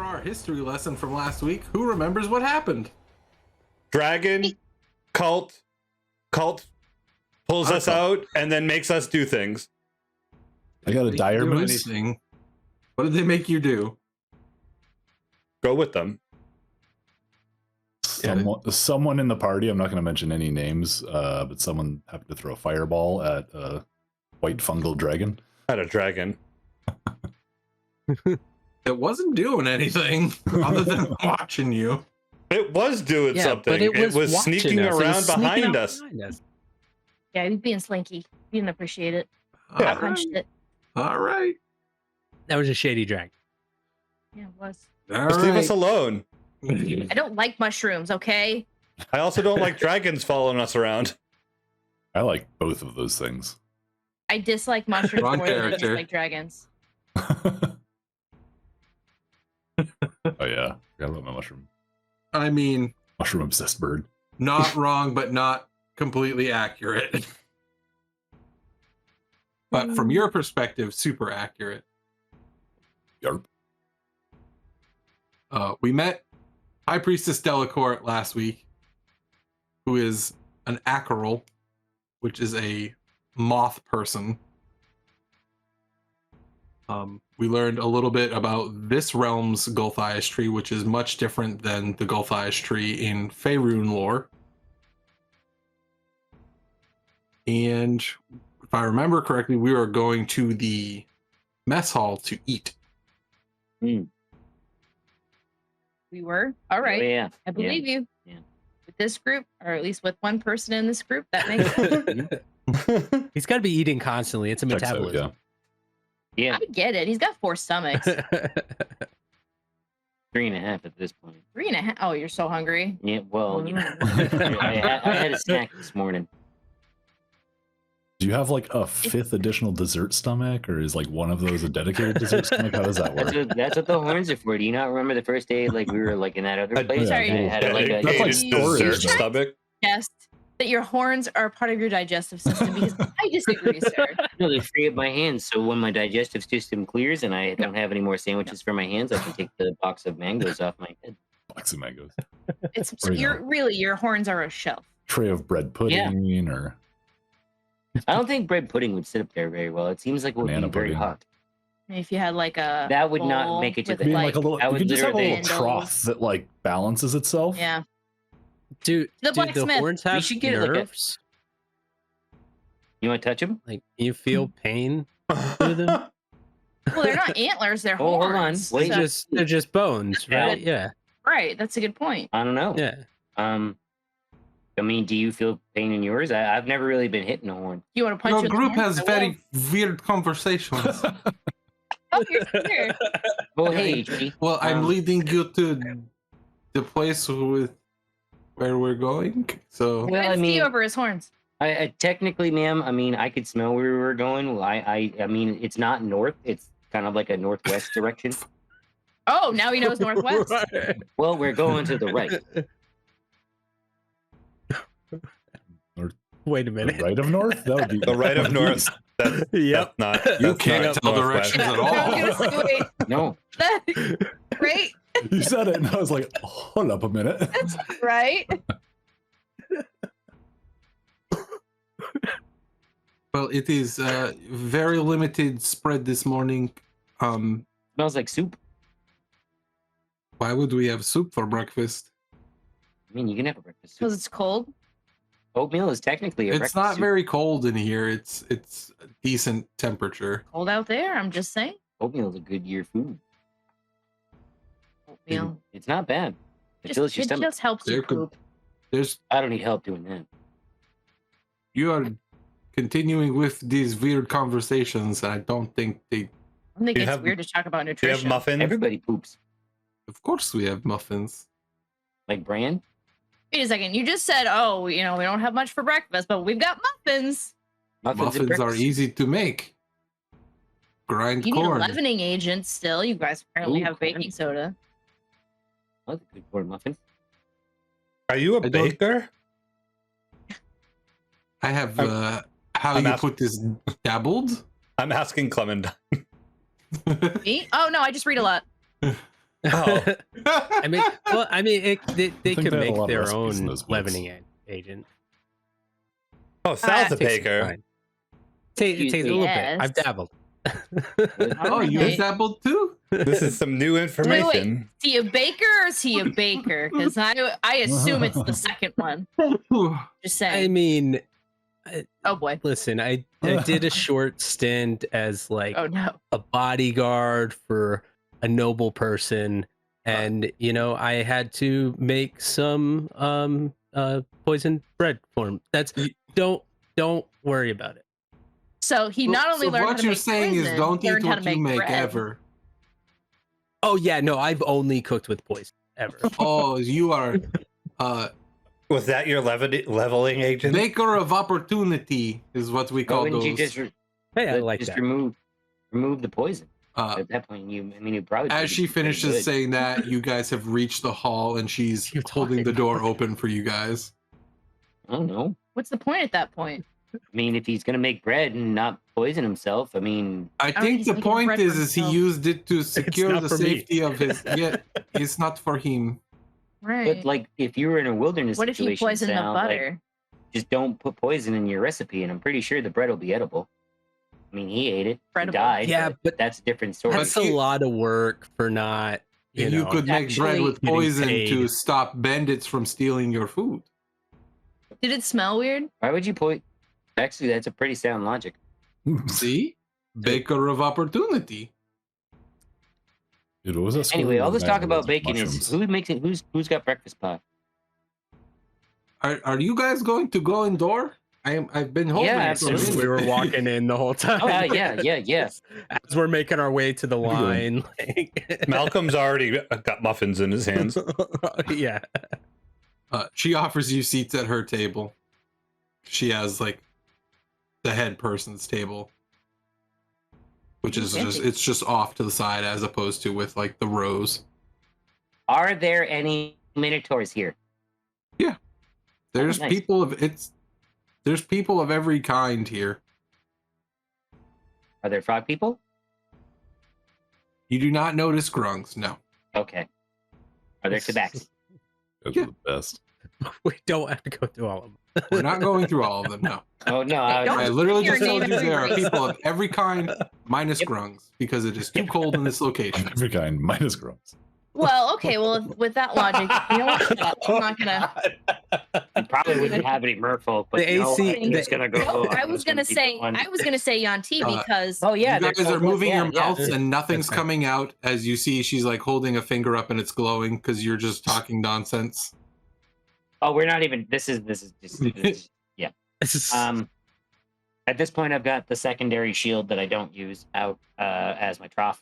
our history lesson from last week. Who remembers what happened? Dragon, cult pulls us out and then makes us do things. I got a dire moose. Anything. What did they make you do? Go with them. Someone in the party, I'm not going to mention any names, but someone happened to throw a fireball at a white fungal dragon. At a dragon. It wasn't doing anything other than watching you. It was doing something. But it was sneaking around behind us. Yeah, he was being slinky. He didn't appreciate it. Yeah. I punched it. All right. That was a shady dragon. Yeah, it was. Just leave us alone. I don't like mushrooms, okay? I also don't like dragons following us around. I like both of those things. I dislike mushrooms Wrong more than I character. dislike dragons. Oh yeah, forgot about my mushroom. I mean, Mushroom obsessed bird. not wrong, but not completely accurate. But from your perspective, super accurate. Yarp. We met High Priestess Delacourt last week, who is an Acheral, which is a moth person. We learned a little bit about this realm's Gulthias tree, which is much different than the Gulthias tree in Faerun lore. And if I remember correctly, we are going to the mess hall to eat. We were? All right. Oh, yeah. I believe you. Yeah. With this group, or at least with one person in this group, that makes sense. He's got to be eating constantly. It's a Checks out, metabolism. Yeah, I get it. He's got 4 stomachs. 3.5 at this point. 3.5. Oh, you're so hungry. Yeah, well, you know, I had a snack this morning. Do you have like a 5th additional dessert stomach, or is like one of those a dedicated dessert stomach? How does that work? That's what the horns are for. Do you not remember the first day, like we were like in that other place? Sorry. I had like a, That's like storage, dessert though. stomach. Yes. That your horns are part of your digestive system, because I disagree, sir. no, they free up my hands. So when my digestive system clears and I don't have any more sandwiches for my hands, I can take the box of mangoes off my head. Box of mangoes. It's Or, you you're really your horns are a shelf. Tray of bread pudding, or I don't think bread pudding would sit up there very well. It seems like it would Banana be very pudding. hot. If you had like a That would not bowl make it to with, the- being like a little. I You would could just have a little literally- trough that like balances itself. yeah. Dude, The do the blacksmith. horns We have should get it like a- nerves? You want to touch them? Like, you feel pain through them? Well, they're not antlers; they're Oh, hold on. horns. Wait. So- They're just bones, Yeah. right? Yeah. right. That's a good point. I don't know. Yeah. I mean, do you feel pain in yours? I've never really been hitting a horn. You want to punch Your you in the group horn? has I will. very weird conversations. Oh, you're here. Oh, hey, HP. Well, I'm leading you to the place where we're going. So Well, I Let's see mean, over his horns. I technically, ma'am, I mean, I could smell where we were going. Well, I mean, it's not north. It's kind of like a northwest direction. Oh, now he knows northwest. Well, we're going to the right. Wait a The minute. right of north. That would be The right of north. That's, Yep. that's not. you that's can't not tell northwest. directions at I all. was gonna say, wait, No. that, right? You said it, and I was like, hold up a minute. That's right. Well, it is very limited spread this morning. Smells like soup. Why would we have soup for breakfast? I mean, you can have a breakfast soup. Because it's cold. Oatmeal is technically a It's breakfast not soup. very cold in here. It's a decent temperature. Cold out there. I'm just saying. Oatmeal is a good year food. Oatmeal. It's not bad. It fills your It stomach. just helps you There could- poop. There's I don't need help doing that. you are continuing with these weird conversations. I don't think they. I think You it's have- weird to talk about Do you have nutrition. muffins? Everybody poops. Of course, we have muffins. Like Bran. Wait a second. You just said, oh, we don't have much for breakfast, but we've got muffins. Muffins and are breakfast. easy to make. Grind You need a corn. leavening agent still. You guys apparently Ooh, have corn. baking soda. I like a good corn muffin. Are you a don't- baker? I have how I'm you ask- put this dabbled. I'm asking Clementine. Me? Oh no, I just read a lot. Oh. I mean, well, I mean, they think could they have a make lot of their recipes in own those books. leavening agent. Oh, Sal's a Takes some baker. time. Takes a little bit. I've Yes. dabbled. Oh, you Alright. dabbled too? This is some new information. Is he a baker or is he a baker? Because I assume it's the second one. Just I saying. mean, Oh boy. listen, I did a short stint as like Oh no. a bodyguard for a noble person, and you know, I had to make some poisoned bread for him. That's don't worry about it. So he not only So learned how what to you're make saying is poison, don't eat learned how what to you make bread. ever. Oh yeah, no, I've only cooked with poison ever. Oh, you are Was that your leveling agent? maker of opportunity is what we Why call wouldn't those. you just, Hey, I like just that. remove the poison? Uh, At that point, you probably. as she finishes saying that, you guys have reached the hall and she's You're holding the talking. door open for you guys. I don't know. What's the point at that point? I mean, if he's gonna make bread and not poison himself, I mean, I Oh, think he's the making point bread for is he himself. used it to secure not the for me. safety of his. Yeah, it's not for him. Right. but like if you were in a wilderness What if you situation, poison the Sal, like, butter? just don't put poison in your recipe, and I'm pretty sure the bread will be edible. I mean, he ate it, he Breadable. died. Yeah, but that's a different story. that's But a you- lot of work for not. You You know, could make bread actually with getting poison to paid. stop bandits from stealing your food. Did it smell weird? Why would you put? Actually, that's a pretty sound logic. See, baker of opportunity. Dude, what was that? Anyway, all squirrel this with talk that about with bacon mushrooms? is who makes it. Who's got breakfast pot? Are you guys going to go indoor? I've been hoping. Yeah, for a absolutely. minute. we were walking in the whole time. Oh yeah. As we're making our way to the line, like, Malcolm's already got muffins in his hands. yeah. She offers you seats at her table. She has like the head person's table, which is just off to the side as opposed to with like the rows. Are there any minotaurs here? There's nice. there's people of every kind here. Are there frog people? You do not notice grungs, no. Okay. Are there tabaxi? Those Yeah. are the best. We don't have to go through all of them. We're not going through all of them, no. Oh no, Don't I just literally your just told name you every there are race. people of every kind minus Yep. grungs because it is too cold in this location. Every kind minus grunts. Well, okay. Well, with that logic, you know what? I'm not gonna. you probably wouldn't have any merfolk, but The you know, AC I'm just the- gonna go. No, I I'm was just gonna keep say. going. I was gonna say Yanti because. Oh yeah, You guys they're are moving your yeah. mouths and nothing's Okay. coming out as you see she's like holding a finger up and it's glowing because you're just talking nonsense. Oh, we're not even. This is just. This is- At this point, I've got the secondary shield that I don't use out as my trough.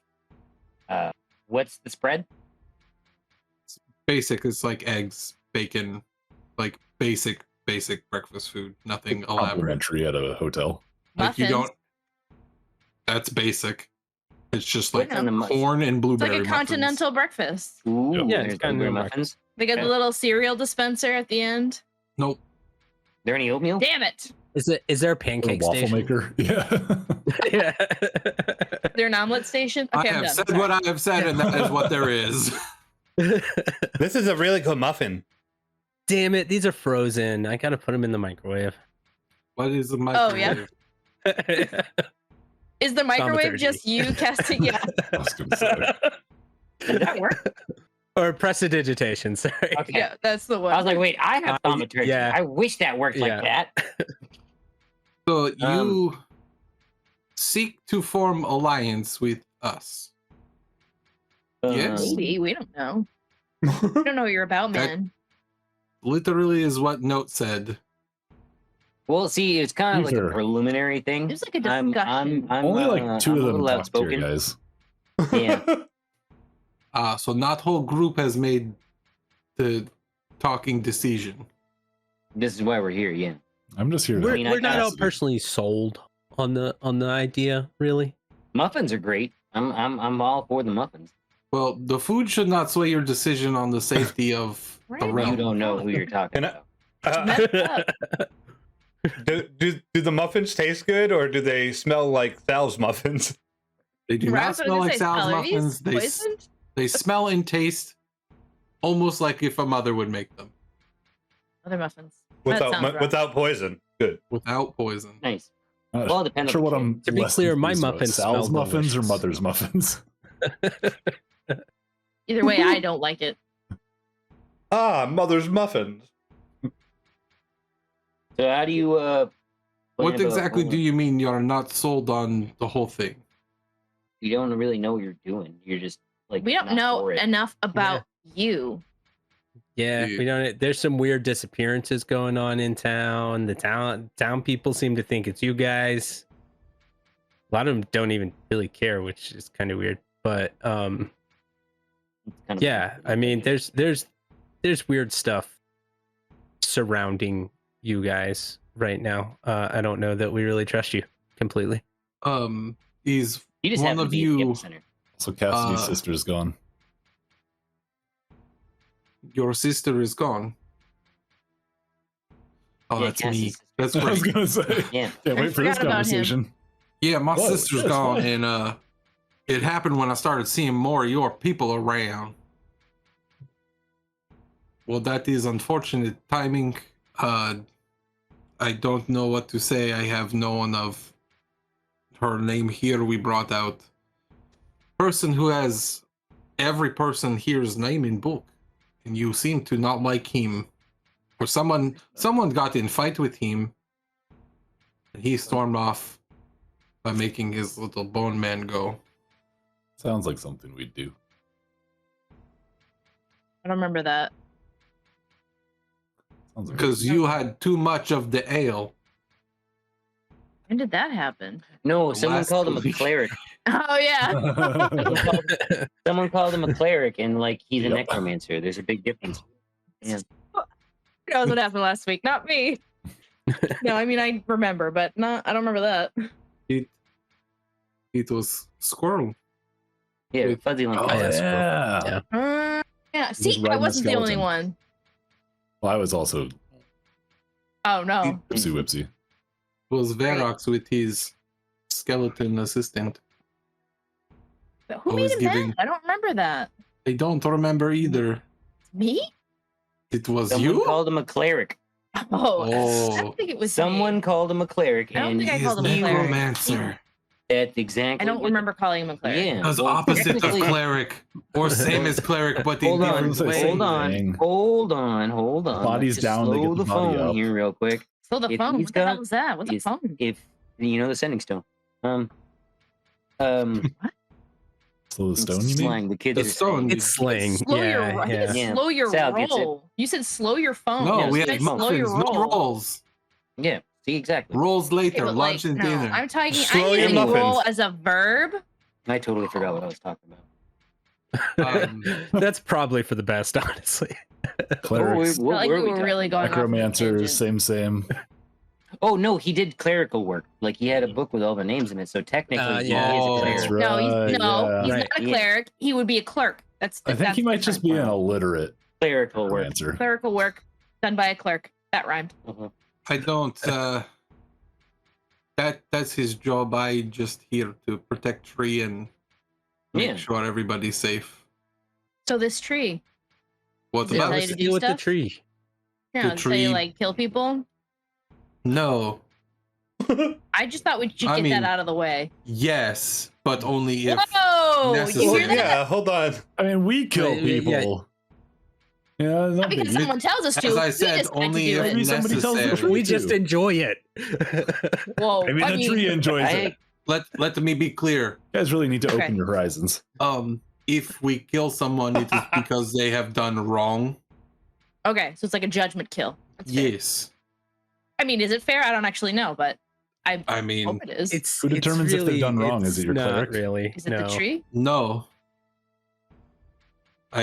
What's the spread? Basic, it's like eggs, bacon, like basic breakfast food. Nothing elaborate. Complimentary at a hotel. Like you Muffins. don't. That's basic. It's just What's like in the mu- corn and It's blueberry like a muffins. continental breakfast. Ooh, Yeah, it's there's kind of blueberry a muffins. They got Okay. the little cereal dispenser at the end. Nope. There any oatmeal? Damn it! is there a Or a pancake waffle station? maker. Yeah. Yeah. Is there an omelet station? Okay, I I'm have done. said Sorry. what I have said, and that is what there is. This is a really good muffin. Damn it, these are frozen. I gotta put them in the microwave. What is the Oh, yeah. microwave? Is the microwave Thaumaturgy. just you casting? Yeah. I was gonna say. Does that work? Or prestidigitation, sorry. Okay. Yeah, that's the one. I was like, wait, I have thaumaturgy. yeah. I wish that worked Yeah. like that. So you Um, seek to form alliance with us. Yes. Maybe we don't know. We don't know what you're about, That- man. Literally is what note said. Well, see, it's kind of like Sure. a preliminary thing. It was like a I'm, discussion. I'm, Only like two I'm of a them little talked to you outspoken. guys. Yeah. So not whole group has made the talking decision. This is why we're here. Yeah. I'm just here to We're, mean, I we're not kinda- all personally sold on the idea, really. Muffins are great. I'm all for the muffins. Well, the food should not sway your decision on the safety of the Right. You realm. don't know who you're talking Can I- about. Messed up. do the muffins taste good or do they smell like Sal's muffins? They do Right, not I was smell gonna like say, Sal's Sal, are these muffins. poisoned? They smell and taste almost like if a mother would make them Other muffins. That sounds rough. Without poison. Good. without poison. Nice. Not Well, it depends sure on what the I'm. To be less clear, my confused about, muffins Sal's smell muffins or delicious. mother's muffins. Either way, I don't like it. Mother's muffins. So how do you What plan to- exactly do you mean you're not sold on the whole thing? You don't really know what you're doing. You're just like We don't not know for it. enough about you. Yeah, we don't. There's some weird disappearances going on in town. The town people seem to think it's you guys. A lot of them don't even really care, which is kind of weird. But It's kind of yeah, I mean, there's weird stuff surrounding you guys right now. I don't know that we really trust you completely. Is you just one happen to of be at the you epicenter. So Cassidy's sister's gone. your sister is gone? Oh, Yeah, that's Cassie's me. sister. That's I was great. gonna say. Yeah. Can't wait for this forgot about him. conversation. Yeah, my Whoa, sister's that's gone, fine. and it happened when I started seeing more of your people around. Well, that is unfortunate timing. I don't know what to say. I have no one of her name here. We brought out person who has every person here's name in book, and you seem to not like him. Or someone got in fight with him, and he stormed off by making his little bone man go. Sounds like something we'd do. I don't remember that. Sounds like Because you had too much of the ale. When did that happen? No, The someone last called him a week. clerik. Oh yeah. Someone called him a cleric, and like he's a Yep. necromancer. There's a big difference. Yeah. That was what happened last week, not me. No, I mean I remember, but not. I don't remember that. It was squirrel. Yeah, Fuzzy Oh, Link. yeah. Yeah. Yeah. See, riding I a wasn't the only skeleton. one. Well, I was also Oh no. whoopsie whipsy. It was Verox with his skeleton assistant. But who I made was him giving- mad? I don't remember that. I don't remember either. Me? It was Someone you? called him a cleric. Oh, I Oh. don't think it was Someone me. called him a cleric, I don't and think I He is called him a cleric. necromancer. that's exactly. I don't what- remember calling him a cleric. Yeah, That's well, opposite of technically- cleric, or same as cleric, but in Hold on, different Say ways. same hold on. Body's Let's just down to slow get the the body phone up. here real quick. So the If phone. he's What the hell got- was that? What's a if- phone? If you know the sending stone, Slow the stone, you mean? slang. The kids The are stone. saying. It's slang. Slow your Yeah, roll. yeah. Yeah. Slow your Sal gets it. roll. You said slow your phone. No, Yeah, we You had said slow your muffins, no roll. rolls. Yeah, see exactly. Rolls Okay, later, but, lunch like, and no, dinner. I'm talking. Slow I your using muffins. roll as a verb. I totally forgot what I was talking about. That's probably for the best, honestly. Clerics, What Like were we we were talking really about? going off on a necromancers, tangent. same. Oh no, he did clerical work. Like he had a book with all the names in it. So technically, he yeah. is a Oh, cleric. That's No, he's right, no, he's yeah. not a Yeah. cleric. He would be a clerk. That's. I think that's he might just be an illiterate Clerical work. answer. clerical work done by a clerk. That rhymed. Uh-huh. I don't. That's his job. I just here to protect tree and make Yeah. sure everybody's safe. So this tree. What Does it about tell it? you to do Deal with the stuff? tree. Yeah, The so you tree- like kill people. No. I just thought we should I get mean, that out of the way. Yes, but only if. Whoa! You necessary. Well, hear that? yeah, hold on. I mean, we kill Yeah, yeah. people. Yeah, no Not because biggie. someone tells us to. As I we said, just like only to do if it. Maybe somebody tells us necessary. We too. just enjoy it. Whoa! Maybe I the mean, tree enjoys it. Let me be clear. You guys really need to Okay. open your horizons. If we kill someone, it is because they have done wrong. Okay, so it's like a judgment kill. That's fair. Yes. I mean, is it fair? I don't actually know, but I mean, hope it is. It's Who determines if they've really- done wrong? Is it your it's not cleric? really? Is it no. the tree? no. Do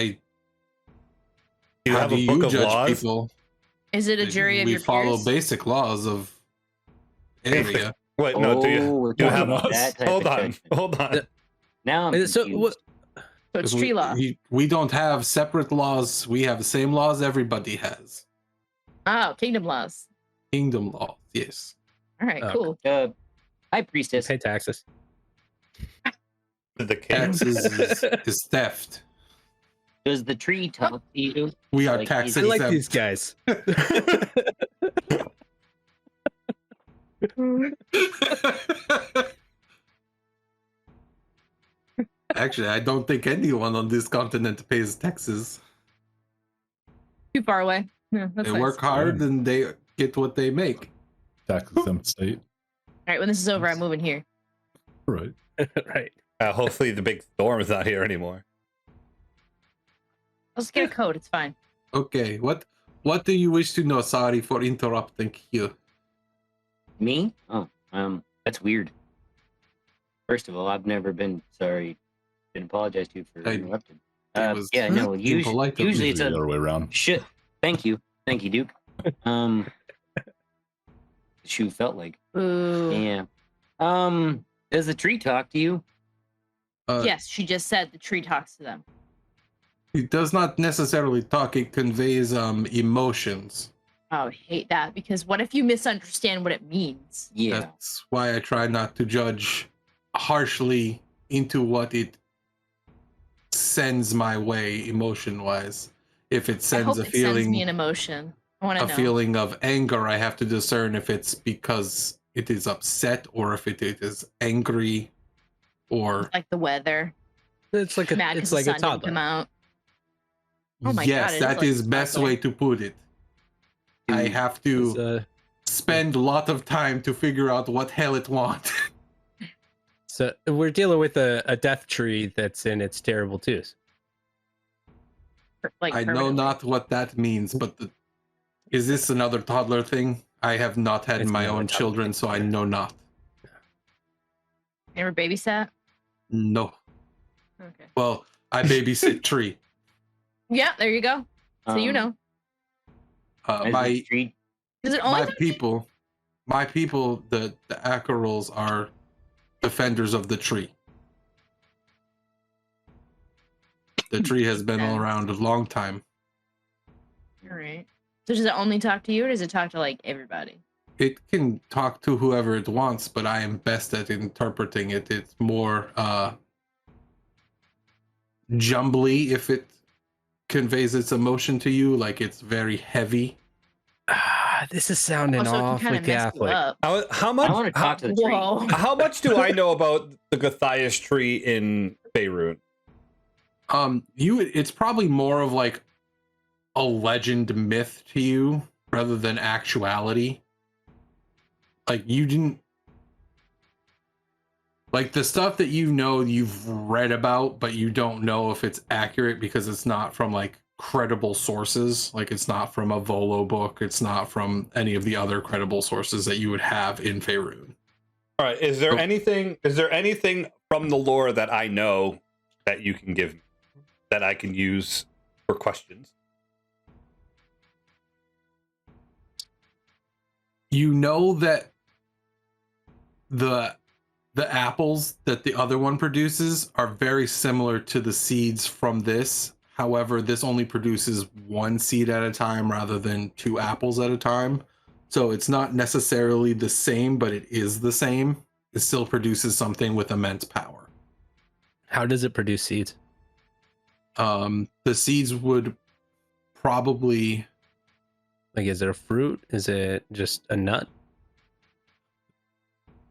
you How have do a you book of judge laws? people? Is it a jury of we your follow peers? basic laws of area. Wait, no. Do you? we're do you talking have- about that type Hold of on. judgment. Hold on. Now I'm So confused. what? So it's We- tree law. We don't have separate laws. We have the same laws everybody has. Oh, kingdom laws. Kingdom laws, yes. All right, Oh, cool. High priestess. Pay taxes. The king. Taxes is theft. Does the tree talk to you? We are Like, tax I like exempt. these guys. Actually, I don't think anyone on this continent pays taxes. Too far away. Yeah, that's They nice. work hard and they get what they make. Tax exempt state. All right, when this is over, I'm moving here. Right. Right. Hopefully the big storm is not here anymore. I'll just get a code. It's fine. Okay, what do you wish to know? Sorry for interrupting you. Me? Oh, that's weird. First of all, I've never been apologized to for interrupting. was Yeah, no. impolite of Usually it's The a other way around. shit. Thank you, Duke. The shoe felt like. Ooh. Yeah. Does the tree talk to you? Yes, she just said the tree talks to them. It does not necessarily talk, it conveys emotions. Oh, I hate that, because what if you misunderstand what it means? Yeah. That's why I try not to judge harshly into what it sends my way emotion wise. If it I sends hope a it sends me feeling an emotion. I want to a know. feeling of anger, I have to discern if it's because it is upset or if it is angry or It's like the weather. It's like Mad a 'cause the sun didn't come toddler. out. Oh my yes, God, it that is like is a best toddler. way to put it. I Dude, have It's, to spend a lot of time to figure out what hell it wants. So we're dealing with a death tree that's in its terrible twos. Like I know permanently. not what that means, but is this another toddler thing? I have not had It's my another own toddler children, thing, so I yeah. know not. Never babysat? No. Okay. Well, I babysit Tree. Yeah, there you go. So you know. Does My the tree Does it only my people, the Acarols are defenders of the tree. The tree has been all around a long time. All right. So does it only talk to you, or does it talk to like everybody? It can talk to whoever it wants, but I am best at interpreting it. It's more jumbly if it conveys its emotion to you, like it's very heavy. This is sounding Also, it can awfully kind of mess you Catholic. up. How I much? want to talk to the tree. Whoa. How much do I know about the Gothias tree in Beirut? It's probably more of like a legend myth to you rather than actuality. Like you didn't like the stuff that you've read about, but you don't know if it's accurate because it's not from like credible sources. Like it's not from a Volo book, it's not from any of the other credible sources that you would have in Faerun. All right. Is there anything from the lore that I know that you can give me that I can use for questions? You know that the apples that the other one produces are very similar to the seeds from this. However, this only produces one seed at a time rather than 2 apples at a time. So it's not necessarily the same, but it is the same. It still produces something with immense power. How does it produce seeds? The seeds would probably... Like, is it a fruit? Is it just a nut?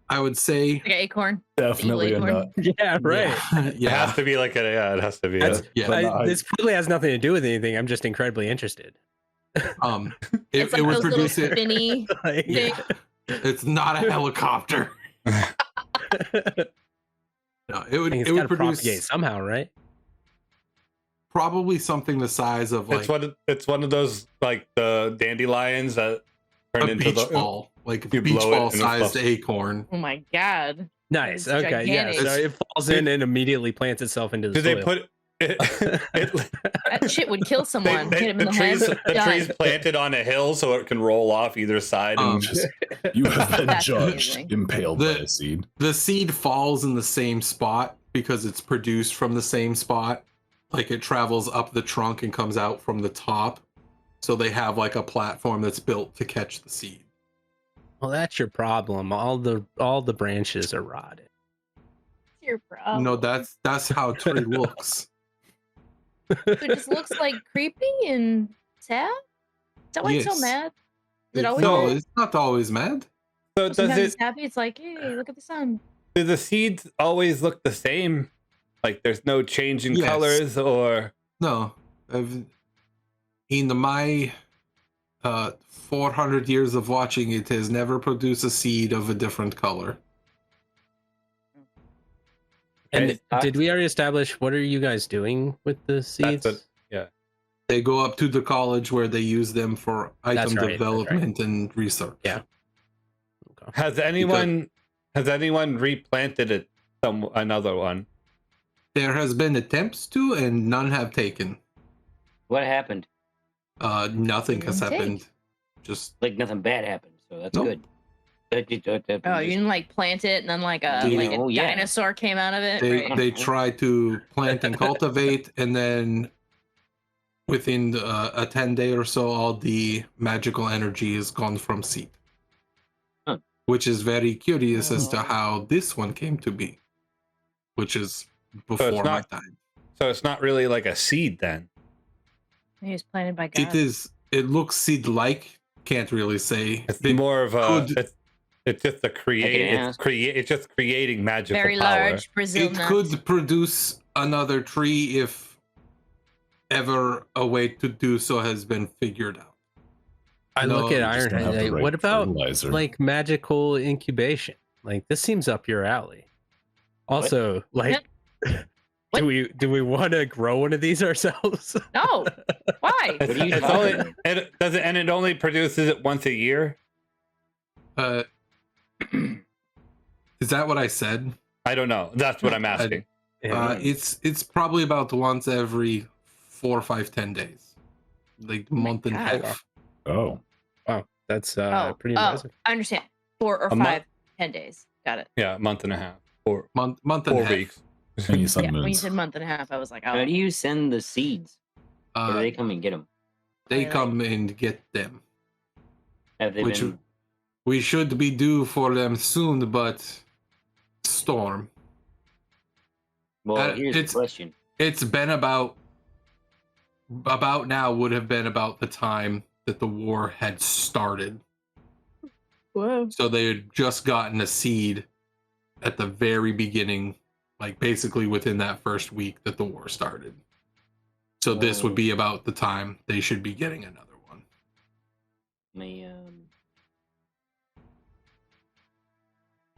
I would say... Like an acorn. Definitely a acorn. nut. Yeah, right. It Yeah. has to be like it has to be. That's- Yeah. But no, This probably has nothing to do with anything. I'm just incredibly interested. It's like It would those little produce it. spinny Like, thing. It's not a helicopter. No, it would it's it would gotta propagate produce somehow, right? probably something the size of like It's one of those like the dandelions that turn a into beach the ball, like a you beach blow it ball and it sized falls. acorn. Oh my God. Nice. It's Okay. Yeah. gigantic. So it falls in and immediately plants itself into the Do they soil. put it? That shit would kill someone. Hit him in the trees, head. the done. tree's planted on a hill so it can roll off either side. And Just, you have been That's judged, amazing. impaled The- by a seed. The seed falls in the same spot because it's produced from the same spot. Like it travels up the trunk and comes out from the top. So they have like a platform that's built to catch the seed. Well, that's your problem. All the branches are rotted. Your problem. No, that's how a tree looks. So it just looks like creepy and sad. Is that why it's so Yes. mad? Is it always No, mad? it's not always mad. So does Sometimes it? it's happy. It's like, hey, look at the sun. Do the seeds always look the same? Like there's no change in Yes. colors, or No, in my 400 years of watching, it has never produced a seed of a different color. And It's toxic. did we already establish what are you guys doing with the seeds? They go up to the college where they use them for item That's right. development and research. Yeah. Okay. has anyone replanted it? Another one. There has been attempts to, and none have taken. What happened? Nothing has Didn't take. happened. Just Like nothing bad happened, so that's Nope. good. Oh, you didn't like plant it and then like a Oh, yeah. dinosaur came out of it. they Right. they try to plant and cultivate, and then within a 10-day or so, all the magical energy is gone from seed. Huh. Which is very curious as to Oh. how this one came to be, which is before my not- time. So it's not really like a seed then. He was planted by God. It is. It looks seed-like. Can't really say. It's It more of a. could- It's just a It's just creating magical Very power. large Brazil it nut. could produce another tree if ever a way to do so has been figured out. I No, look at you Just don't Ironhead. have the Like, right what about fertilizer. like magical incubation? Like this seems up your alley. Also, like, What? do we want to grow one of these ourselves? No. Why? What are you It's talking only about? it only produces it once a year. Is that what I said? I don't know. That's what I'm asking. It's probably about once every 4, 5, 10 days, like my month and a God. half. Oh, Wow, that's Oh, pretty oh, impressive. I understand. 4 or A month? 5, 10 days. Got it. Yeah, a month and a half or Month and a 4 half. weeks. many sun Yeah, when you moons. said month and a half, I was like, oh. How do you send the seeds? Or do they come and get them? They like- come and get them, Have they which been? we should be due for them soon, but storm. Well, here's the it's- question. It's been about now would have been about the time that the war had started. Whoa. So they had just gotten a seed at the very beginning, like basically within that first week that the war started. So this would be about the time they should be getting another one.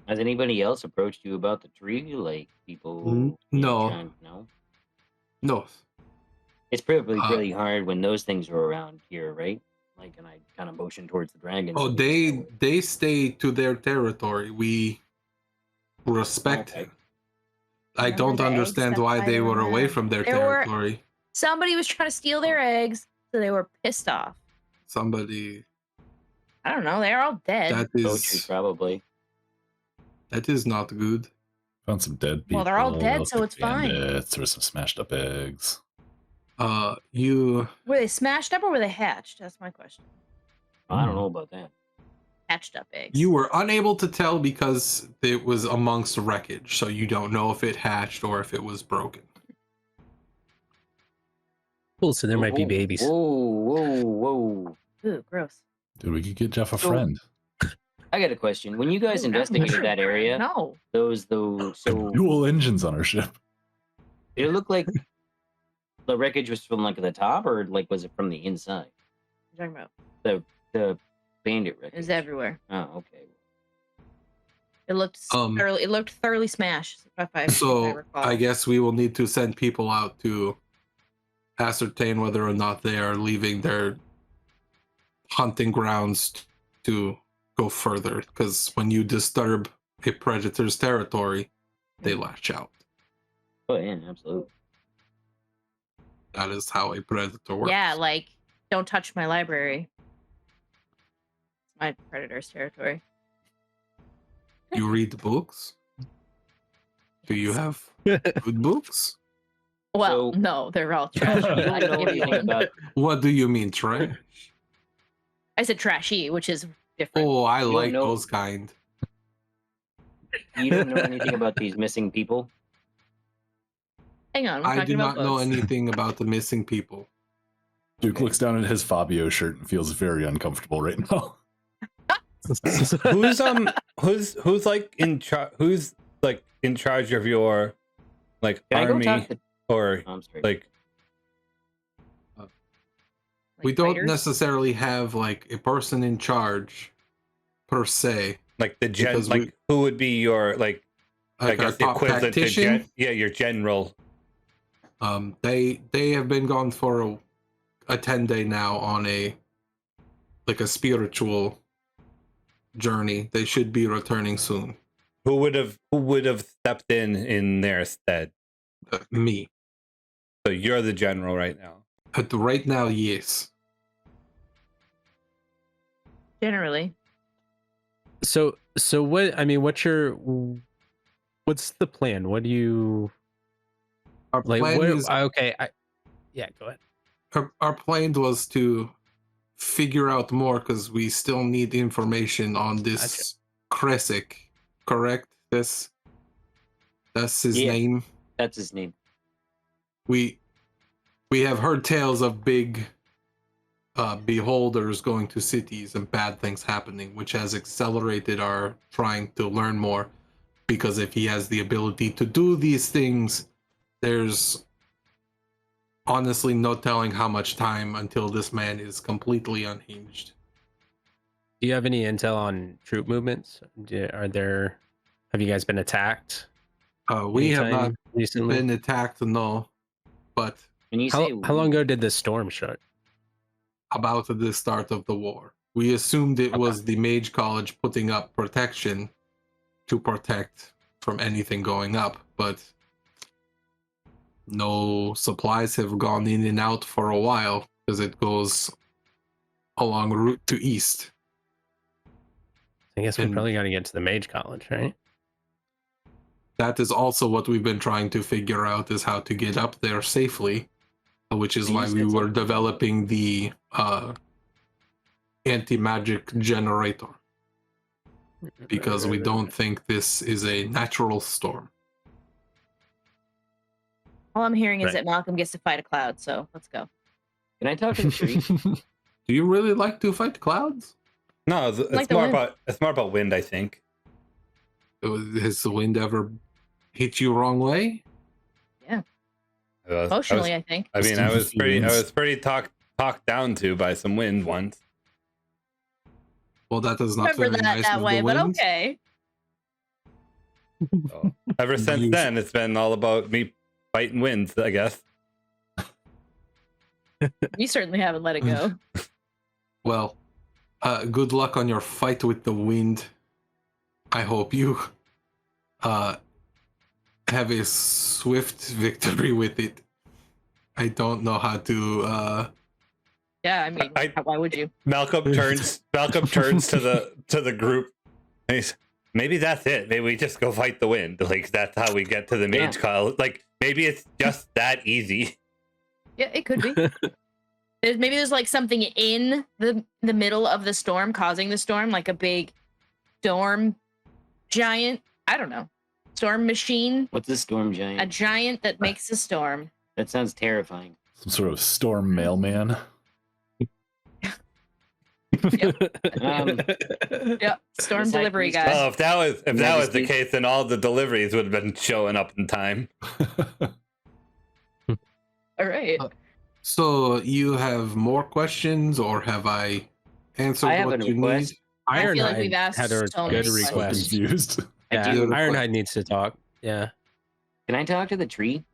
Has anybody else approached you about the tree? Like people? No. No. No. It's probably Uh, really hard when those things are around here, right? Like, and I kind of motion towards the dragons. Oh, they stay to their territory. We respect Okay. it. I Remember don't the eggs understand that why they were Spider-Man away had? from their There were- territory. Somebody was trying to steal their eggs, so they were pissed off. Somebody I don't know. They're all dead. that Poetry, is probably. that is not good. Found some dead people. Well, they're all dead, lots so of it's fine. bandits, there were some smashed up eggs. You Were they smashed up or were they hatched? That's my question. I don't know about that. Hatched up eggs. you were unable to tell because it was amongst wreckage, so you don't know if it hatched or if it was broken. Cool. So there might be Whoa, babies. Whoa. Ooh, gross. Dude, we could get Jeff a So- friend. I got a question. When you guys Ooh, investigated that area, No. those so Dual engines on our ship. did it look like the wreckage was from like the top, or like was it from the inside? What are you talking about? The bandit It wreckage. was everywhere. Oh, okay. It looked thoroughly. It looked thoroughly smashed. If I So recall. I guess we will need to send people out to ascertain whether or not they are leaving their hunting grounds to go further, because when you disturb a predator's territory, they lash out. Oh yeah, absolutely. That is how a predator works. Yeah, like don't touch my library. It's my predator's territory. You read books? Do you have good books? Well, So- no, they're all trash. You I don't can know give you anything one. about. What do you mean, Trey? I said trashy, which is different. Oh, I don't like know- those kind. You don't know anything about these missing people. Hang on, we're I do talking about not know books. anything about the missing people. Duke looks down at his Fabio shirt and feels very uncomfortable right now. Who's like in charge? Who's like in charge of your like Can I go army talk to? or I'm sorry. like? We don't fighters? necessarily have like a person in charge per se. Like the Because like who would be your like I Like our guess the top equivalent to tactician. your general. They have been gone for a 10-day now on a spiritual journey. They should be returning soon. Who would have stepped in their stead? Me. So you're the general right now. But right now, yes. Generally. So what? I mean, what's the plan? What do you Our like? plan What, is okay, yeah, go ahead. our plan was to figure out more because we still need information on this Kresik, correct? That's his Yeah. name. That's his name. We have heard tales of big beholders going to cities and bad things happening, which has accelerated our trying to learn more. Because if he has the ability to do these things, there's honestly no telling how much time until this man is completely unhinged. Do you have any intel on troop movements? Have you guys been attacked? We have not anytime recently. been attacked, no, but When you How say long ago did the storm start? about the start of the war. We assumed it was the Mage College putting up protection to protect from anything going up, but no supplies have gone in and out for a while because it goes along route to east. I guess we And- probably got to get to the Mage College, right? That is also what we've been trying to figure out, is how to get up there safely, which is You why said we were something. developing the anti-magic generator, because we don't think this is a natural storm. All I'm hearing is Right. that Malcolm gets to fight a cloud, so let's go. Can I talk to the tree? Do you really like to fight clouds? No, Like it's the more wind. about wind, I think. Has the wind ever hit you wrong way? Emotionally, I think. I mean, I was Stevens. pretty talked down to by some wind once. Well, that is not Remember very that nice that of way, the but wind. okay. So, ever since You- then, it's been all about me fighting winds, I guess. You certainly haven't let it go. Well, good luck on your fight with the wind. I hope you have a swift victory with it. I don't know how to Yeah, I mean, why would you? Malcolm turns to the group and he's, maybe that's it. Maybe we just go fight the wind. Like that's how we get to the Yeah. mage college. Like maybe it's just that easy. Yeah, it could be. Maybe there's like something in the middle of the storm causing the storm, like a big storm giant. I don't know. Storm machine. What's a storm A giant? giant that makes a storm. That sounds terrifying. Some sort of storm mailman. Yep. Storm This delivery high guy. Oh, if that was the Majesty. case, then all the deliveries would have been showing up in time. All right. So you have more questions, or have I answered I have what a you request. need? I feel like Ironhide we've asked had a so good many So request. confused. I Yeah, do. Ironhide needs to talk. Yeah. Can I talk to the tree?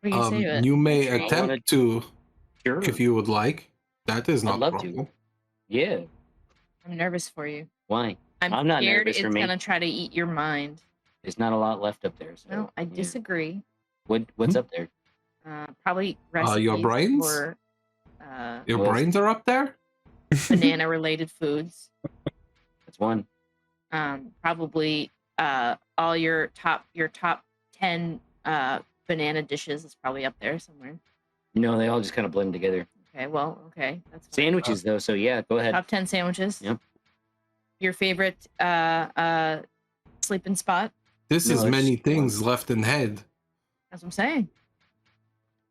What do you say to it? You may I wanna- attempt to, Sure. if you would like. That is I'd not a love problem. to. Yeah. I'm nervous for you. Why? I'm I'm not scared nervous it's for me. gonna try to eat your mind. There's not a lot left up there. So, No, I yeah. disagree. What's up there? Probably recipes your brains? for Your Well, brains are up there? banana related foods. That's one. Probably all your top 10 banana dishes is probably up there somewhere. No, they all just kind of blend together. Okay, well, okay, that's fine. Sandwiches, though. So yeah, go ahead. Top 10 sandwiches. Yep. Your favorite sleeping spot. This No, is it's many one. things left in head. That's what I'm saying.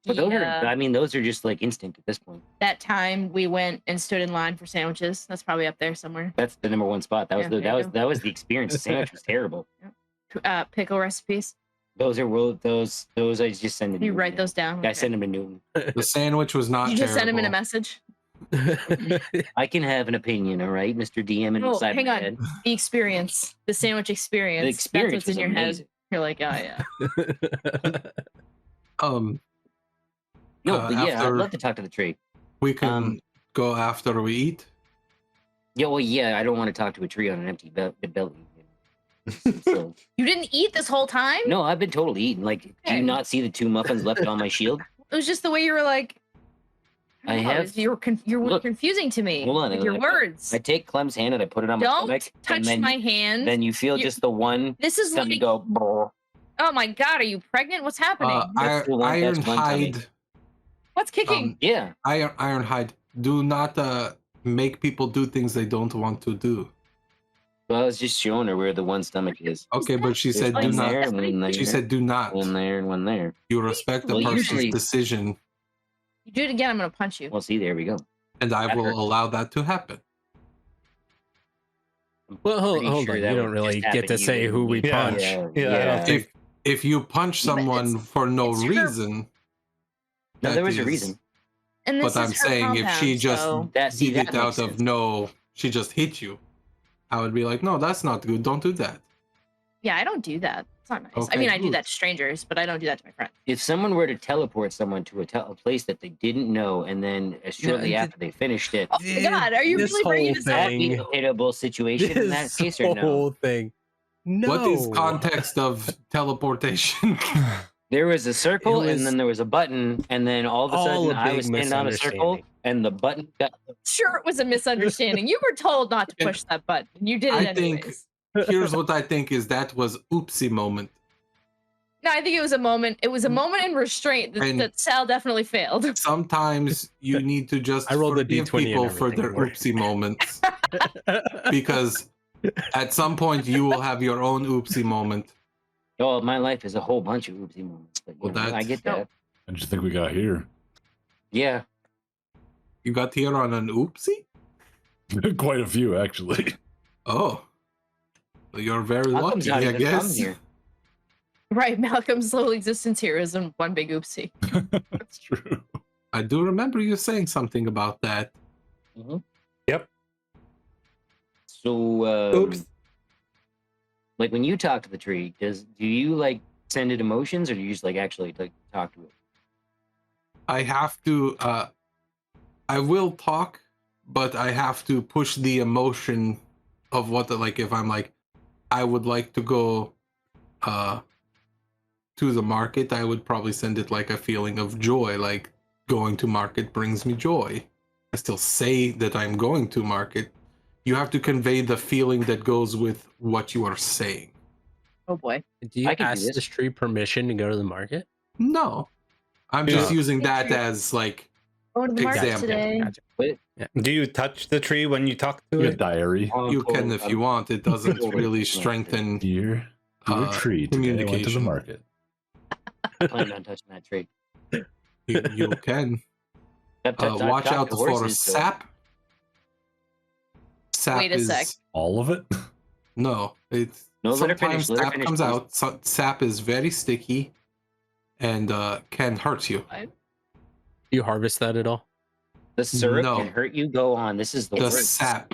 But those are just like instant at this point. That time we went and stood in line for sandwiches. That's probably up there somewhere. That's the number one spot. That was that was the experience. The sandwich was terrible. Pickle recipes. Those I just send them. You write those down. I send them to Newton. The sandwich was not. You just terrible. send him in a message. I can have an opinion, all right, Mr. DM. And hang on. Head. The experience, the sandwich experience. The experience that's what's in your amazing. head. You're like, oh yeah. No, but yeah, I'd love to talk to the tree. We can go after we eat. Yeah, well, yeah, I don't want to talk to a tree on an empty belly. So, you didn't eat this whole time? No, I've been totally eating. Like, do you not see the 2 muffins left on my shield? It was just the way you were like. You're confusing to me. Hold on, with your words. I take Clem's hand and I put it on my stomach. Don't touch my hand. Then you feel just the one. This is like. Go. Brr. Oh my god, are you pregnant? What's happening? Ironhide. What's kicking? Yeah. Ironhide. Do not make people do things they don't want to do. Well, I was just showing her where the one stomach is. Okay, but she said do not. She said do not. One there and one there. You respect the person's decision. You do it again, I'm going to punch you. Well, see, there we go. And I will allow that to happen. Well, hold on. You don't really get to say who we punch. Yeah. If you punch someone for no reason... No, there was a reason. And but I'm saying if she just did it out of she just hit you, I would be like, no, that's not good. Don't do that. Yeah, I don't do that. It's not nice. Okay, I mean, I do that to strangers, but I don't do that to my friends. If someone were to teleport someone to a place that they didn't know, and then shortly after they finished it, oh my god, are you really bringing this up? Would be a pitiable situation in that case, or no? Whole thing. No. What is context of teleportation? There was a circle, and then there was a button, and then all of a sudden I was standing on a circle, and the button got... Sure, it was a misunderstanding. You were told not to push that button. You did it anyways. Here's what I think is that was oopsie moment. No, I think it was a moment. It was a moment in restraint that Saal definitely failed. Sometimes you need to just forgive people for their oopsie moments. Because at some point you will have your own oopsie moment. Oh, my life is a whole bunch of oopsie moments. But I get that. I just think we got here. Yeah. You got here on an oopsie? Quite a few, actually. Oh. You're very lucky, I guess. Right, Malcolm's little existence here is one big oopsie. That's true. I do remember you saying something about that. Mm-hmm. Yep. So, oops. Like when you talk to the tree, do you like send it emotions, or do you just like actually like talk to it? I have to. I will talk, but I have to push the emotion of what if I'm like, I would like to go to the market, I would probably send it like a feeling of joy, like going to market brings me joy. I still say that I'm going to market. You have to convey the feeling that goes with what you are saying. Oh boy. Do you ask this tree permission to go to the market? No. I'm just using that as like go to the market example. Today. Yeah. Do you touch the tree when you talk to it? Your diary. You can if you want. It doesn't really strengthen Dear tree, today I went to the market. I plan on touching that tree. You can. Watch out for sap. Sap Wait a sec. All of it? No, it's sometimes sap comes out. Sap is very sticky and can hurt you. Do you harvest that at all? The syrup can hurt you. Go on. This is the worst. Sap.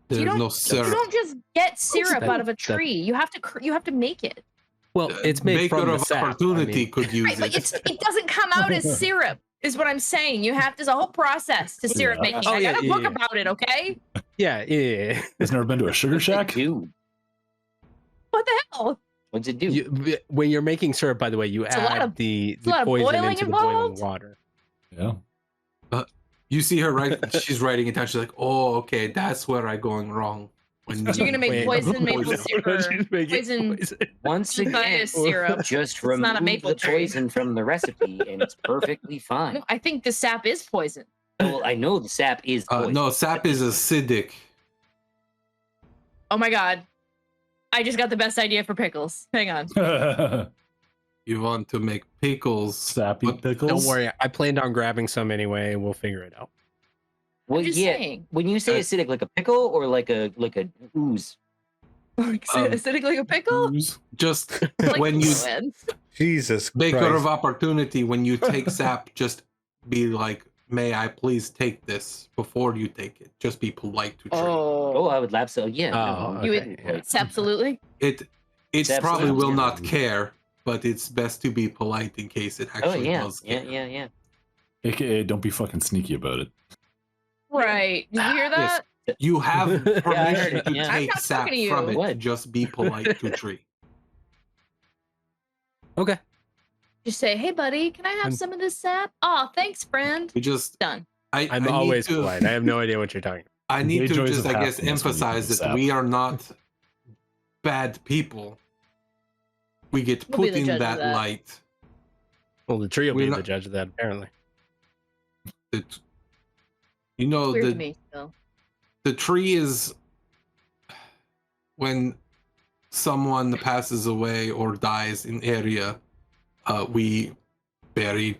There's no syrup. You don't just get syrup out of a tree. You have to make it. Well, it's made from the sap. Opportunity could use right, but it doesn't come out as syrup. Is what I'm saying. There's a whole process to syrup making. I got a book about it, okay? Yeah. Has never been to a sugar shack? Dude. What the hell? What's it do? When you're making syrup, by the way, you add the poison into the boiling water. Yeah. You see her she's writing it down. She's like, oh, okay, that's where I'm going wrong. You're gonna make poison maple syrup. Poison. Once again, syrup. Just remove the poison from the recipe, and it's perfectly fine. No, I think the sap is poison. Well, I know the sap is poison. No, sap is acidic. Oh my god. I just got the best idea for pickles. Hang on. You want to make pickles. Sappy What- pickles. Don't worry, I planned on grabbing some anyway, and we'll figure it out. Well, just yeah. saying. When you say acidic, like a pickle or like a ooze? Like acidic like a pickle? Just Like when you fluids. Jesus baker Christ. of opportunity, when you take sap, just be like, may I please take this before you take it? Just be polite to tree. Oh, I would laugh so. Yeah. Oh, no, You okay, would yeah. absolutely. It Absolutely. probably will not care, but it's best to be polite in case it Oh actually yeah, does care. yeah. AKA, don't be fucking sneaky about it. Right. Did you hear Yes. that? You have I heard permission it, to yeah. I'm take not sap talking to you. from it. What? Just be polite to tree. Okay. Just say, hey buddy, can I have I'm- some of this sap? Oh, thanks, friend. We just Done. I'm I need always to- polite. I have no idea what you're talking about. I need Gay to joys just, of I guess, happiness when you emphasize take that sap. we are not bad people. We get We'll be put the in judge of that that. light. Well, the tree will We're be not- the judge of that, apparently. That, you know, Weird to the me still. tree is when someone passes away or dies in area, we bury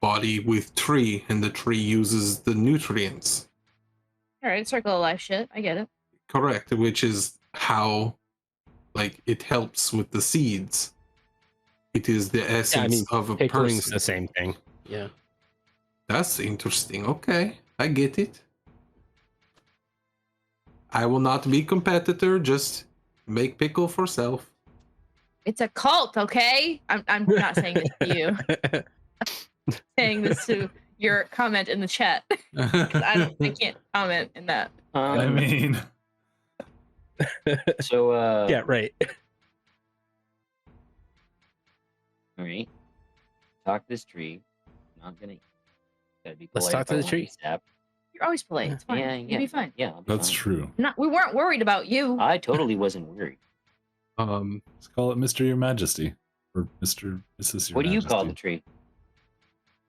body with tree, and the tree uses the nutrients. All right, circle of life shit. I get it. Correct, which is how, like, it helps with the seeds. It is the essence of a Pickling's person. the same thing. Yeah. That's interesting. Okay, I get it. I will not be competitor. Just make pickle for self. It's a cult, okay? I'm not saying this to you. Saying this to your comment in the chat. I can't comment in that. I mean, So Yeah, right. all right. Talk to this tree. Not gonna. Gotta be Let's polite talk if to I the want tree. any sap. You're always polite. It's fine. Yeah, You'll be fine. Yeah, I'll be that's fine. true. We weren't worried about you. I totally wasn't worried. Let's call it Mr. Your Majesty. Or Mr. Mrs. Your What do you call the Majesty. tree?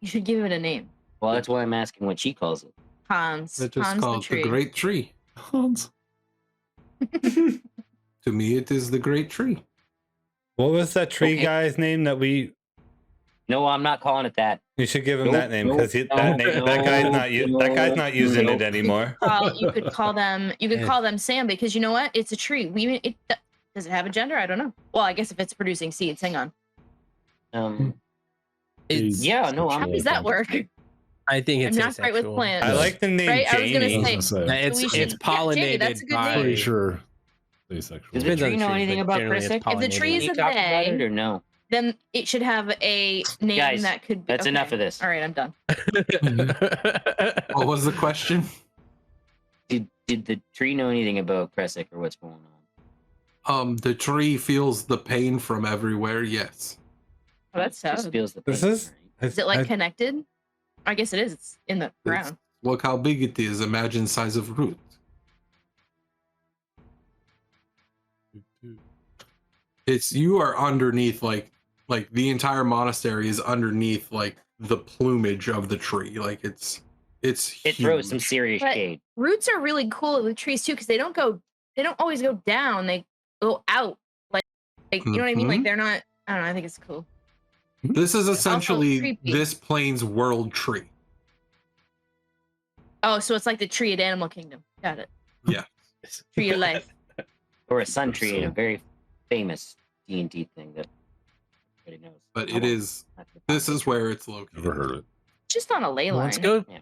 You should give it a name. Well, that's why I'm asking what she calls it. Hans. Let's just Hans call the it tree. the great tree. Hans. To me, it is the great tree. What was that tree Okay. guy's name that we? No, I'm not calling it that. You should give him Nope, that name nope, because that guy's not that guy's not using nope. it anymore. You could call them. You could Yeah. call them Sam because you know what? It's a tree. Does it have a gender? I don't know. Well, I guess if it's producing seeds, hang on. It's, Yeah, no, How I'm. does that work? I think I'm it's not great with asexual. plants. I like the name Right, I was gonna Jamie. I was gonna say, It's we should- it's yeah, pollinated Jamie, that's a good by. name. pretty sure asexual. Does the Depends on tree the know tree, anything but about generally it's Chris? If the tree pollinated. is Can you a talk about they- it or no? Then it should have a name Guys, that could be. that's enough of this. All right, I'm done. What was the question? Did the tree know anything about Kresic or what's going on? The tree feels the pain from everywhere. Yes. Oh, that's Just sad. feels the This pain, is- right? Is it like connected? I guess it is. It's in the ground. Look how big it is. Imagine size of root. It's you are underneath like the entire monastery is underneath like the plumage of the tree. Like it's It throws some huge. serious But- shade. Roots are really cool with trees too because they don't always go down. They go out. Like you know what I mean? Like Mhm. they're not. I don't know. I think it's cool. This is essentially creepy. this plane's world tree. Oh, so it's like the tree at Animal Kingdom. Got it. Yeah. Tree of life. Or a sun tree in a So- very famous D&D thing that everybody knows. But I it won't is have to talk this is about it. where it's located. Never heard of it. Just on a ley line. Let's go. Yeah.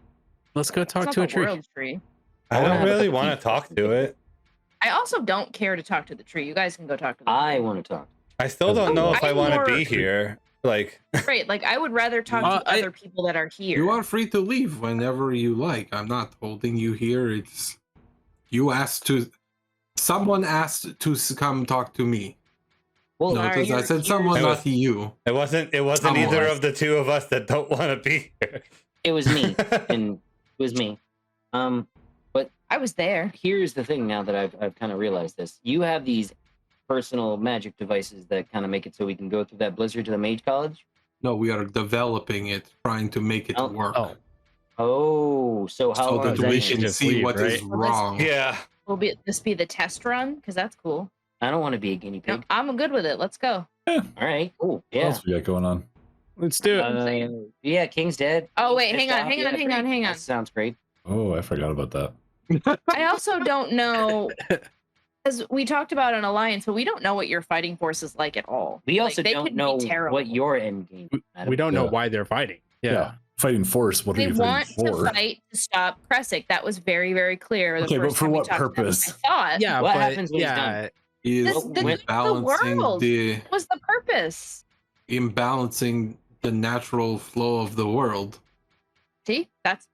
Let's go It's talk not to a the tree. world tree. I wanna don't have a really cup of want tea to talk first. to it. I also don't care to talk to the tree. You guys can go talk to the I tree. want to talk. I still don't know if I I'm want to more- be here. Like, Right. Like I would rather talk to I- other people that are here. You are free to leave whenever you like. I'm not holding you here. It's you asked to. Someone asked to come talk to me. Well, No, Sorry, because I you're- said someone, It not was- you. it wasn't Someone. either of the two of us that don't want to be here. it was me, and it was me. I was there. Here's the thing. Now that I've kind of realized this, you have these personal magic devices that kind of make it so we can go through that blizzard to the mage college. No, we are developing it, trying to make it Oh. work. Oh. Oh, so how so long that does that we take? can just see leave, what is right? Well, this- wrong. Yeah. Will be this be the test run? Because that's cool. I don't want to be a guinea No, pig. I'm good with it. Let's go. All right, cool. What Yeah. else we got going on? Let's do it. Yeah, King's dead. Oh, wait, Pissed hang on, off. hang on, Yeah, hang on, great. hang on. That sounds great. Oh, I forgot about that. I also don't know, because we talked about an alliance, but we don't know what your fighting force is like at all. We also they don't could be know terrible. what your end game is. Adam. We don't know Yeah. why they're fighting. Yeah. Fighting force. What are They you want fighting to for? fight to stop Kresic. That was very, very clear. Okay, but first for time we what talked about it. purpose? I thought Yeah, What but happens when he's yeah, He is The imbalancing world. the was the purpose. imbalancing the natural flow of the world. See, that's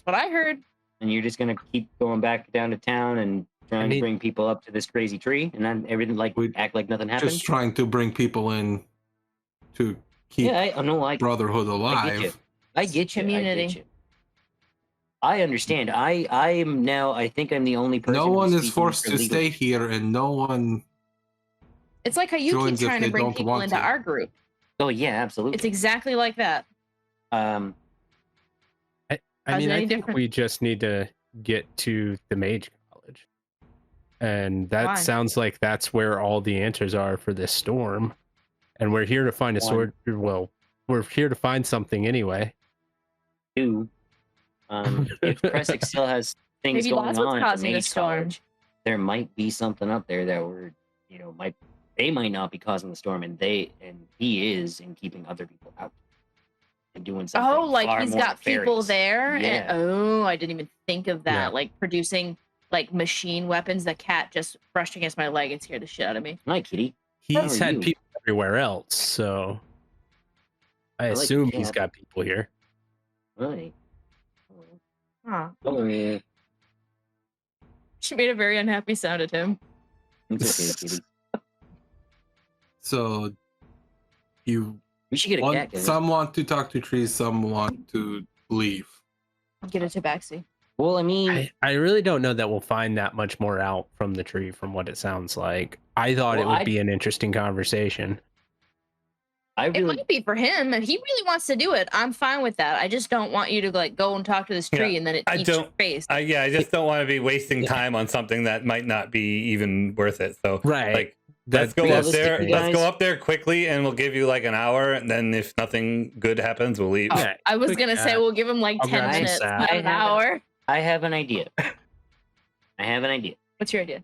what I heard. And you're just gonna keep going back down to town and trying to bring people up to this crazy tree, and then everything act like nothing happened. Just trying to bring people in to keep Yeah, I know. brotherhood I alive. get you. I get you. Community. I get you. I understand. I am now. I think I'm the only person. No who's one is speaking forced for to legal- stay here, and no one. It's like how you keep Joins if trying to they bring don't people want into to. our group. Oh yeah, absolutely. It's exactly like that. Um, I How's mean, it I any think different? we just need to get to the mage college, and that Why? sounds like that's where all the answers are for this storm. And we're here to find a One. sword. Well, we're here to find something anyway. 2, if Kresic still has things Maybe going that's what's on at the causing the mage storm. college, there might be something up there that we're, they might not be causing the storm, and he is in keeping other people out and doing something. Oh, like far he's more got people nefarious. there. Yeah. And, I didn't even think of that. Yeah. Like producing like machine weapons. The cat just brushed against my leg and scared the shit out of me. Hi, kitty. He's are had you? people everywhere else, so I like the assume he's cat. got people here. Right. Huh. Oh, yeah. She made a very unhappy sound at him. It's okay, kitty. So you We should get a cat. want guys. some want to talk to trees, some want to leave. Get a tabaxi. Well, I mean, I really don't know that we'll find that much more out from the tree from what it sounds like. I thought it Well, would be an interesting conversation. I It really might be for him. If he really wants to do it, I'm fine with that. I just don't want you to like go and talk to this tree and then it I eats your don't- face. I just don't want to be wasting time on something that might not be even worth it. So Right. like let's go up realistic, there. you Let's go guys. up there quickly, and we'll give you like an hour. And then if nothing good happens, we'll leave. Oh, Yeah, I was quick gonna say chat. we'll give him like I'll 10 grab some minutes, sap. not I an have it. hour. I have an idea. I have an idea. What's your idea?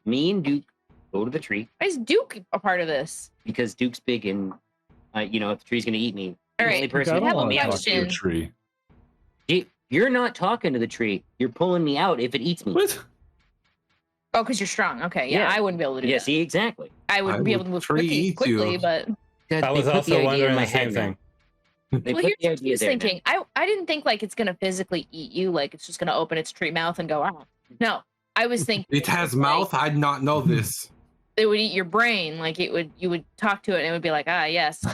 Me and Duke go to the tree Why is Duke a part of this? because Duke's big and if the tree's gonna eat me, the All right, only person I who don't have a can want pull to me talk out. to a question. tree. You're not talking to the tree. You're pulling me out if it eats me. What? Oh, because you're strong. Okay, yeah, Yeah. I wouldn't be able to do Yeah, that. see, exactly. I would I be able would to move tree eat quickly, you. but They I was put the also idea in wondering my the same head now. thing. They well, put here's the what I idea was there now. thinking. I didn't think like it's gonna physically eat you, like it's just gonna open its tree mouth and go out. No, I was thinking It has like, mouth. I'd not know this. It would eat your brain. Like you would talk to it and it would be like, ah, yes.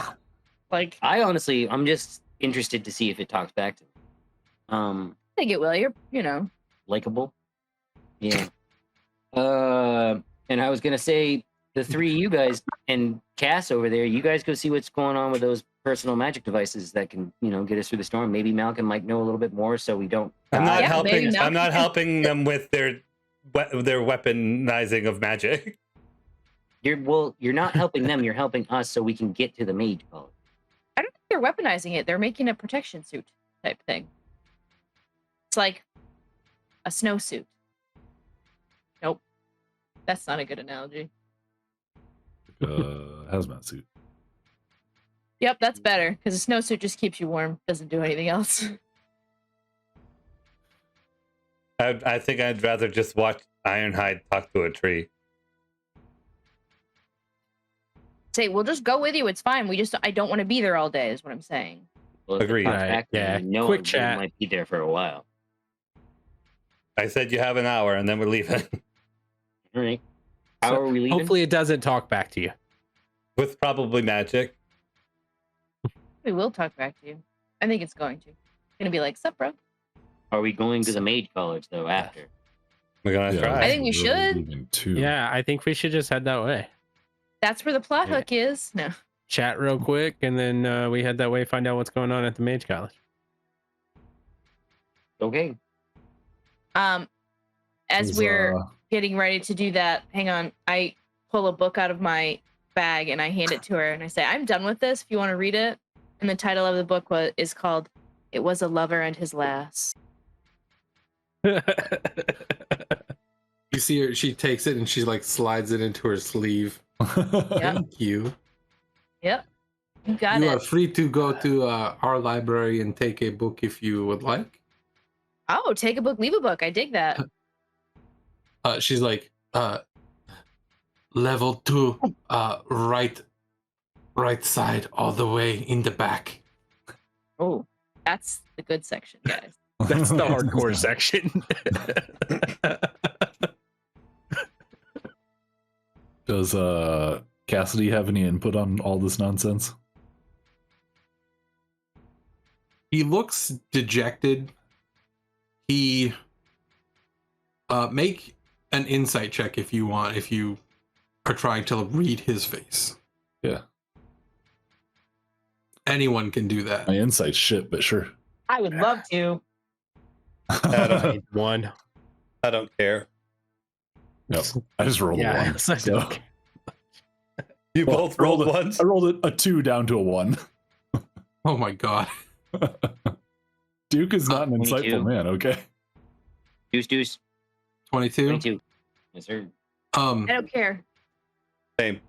Like I I'm just interested to see if it talks back to me. think it will. You're Likable. Yeah. And I was gonna say the three of you guys and Cass over there, you guys go see what's going on with those personal magic devices that can, get us through the storm. Maybe Malcolm might know a little bit more, so we don't. I'm not Yeah, helping. maybe I'm not Malcolm- helping them with their weaponizing of magic. You're not helping them. You're helping us, so we can get to the mage college. I don't think they're weaponizing it. They're making a protection suit type thing. It's like a snowsuit. Nope. That's not a good analogy. Hazmat suit. Yep, that's better because a snowsuit just keeps you warm, doesn't do anything else. I think I'd rather just watch Ironhide talk to a tree. Say, we'll just go with you. It's fine. I don't want to be there all day, is what I'm saying. Well, if it Agreed. talks Right, back to me, yeah. you know Quick it chat. might be there for a while. I said you have an hour, and then we're leaving All right. How are we leaving? Hopefully, it doesn't talk back to you. with probably magic. We will talk back to you. I think it's going to. It's gonna be like, sup, bro? Are we going to the mage college though after? We're gonna Yeah, try. I think we should. leaving too. Yeah, I think we should just head that way. That's where the plot Yeah. hook is. No. Chat real quick, and then we head that way. Find out what's going on at the mage college. Okay. As Is, we're getting ready to do that, hang on. I pull a book out of my bag and I hand it to her and I say, I'm done with this if you want to read it. And the title of the book is called It Was a Lover and His Lass. You see her, she takes it and she like slides it into her sleeve. Thank you. Yep. You got You it. are free to go to our library and take a book if you would like. Oh, take a book, leave a book. I dig that. She's like, level 2, right side, all the way in the back. Oh, that's the good section, guys. That's the hardcore section. Does Cassidy have any input on all this nonsense? He looks dejected. He make an insight check if you want, if you are trying to read his face. Yeah. Anyone can do that. My insight's shit, but sure. I would love to. I don't, One. I don't care. No, I just rolled a Yeah. one. So, So- You Well, both rolled I ones. I rolled a 2 down to a 1. Oh my god. Duke is not an 22. insightful man, okay? Deuce. 22. 22. Yes, sir. I don't care. Same.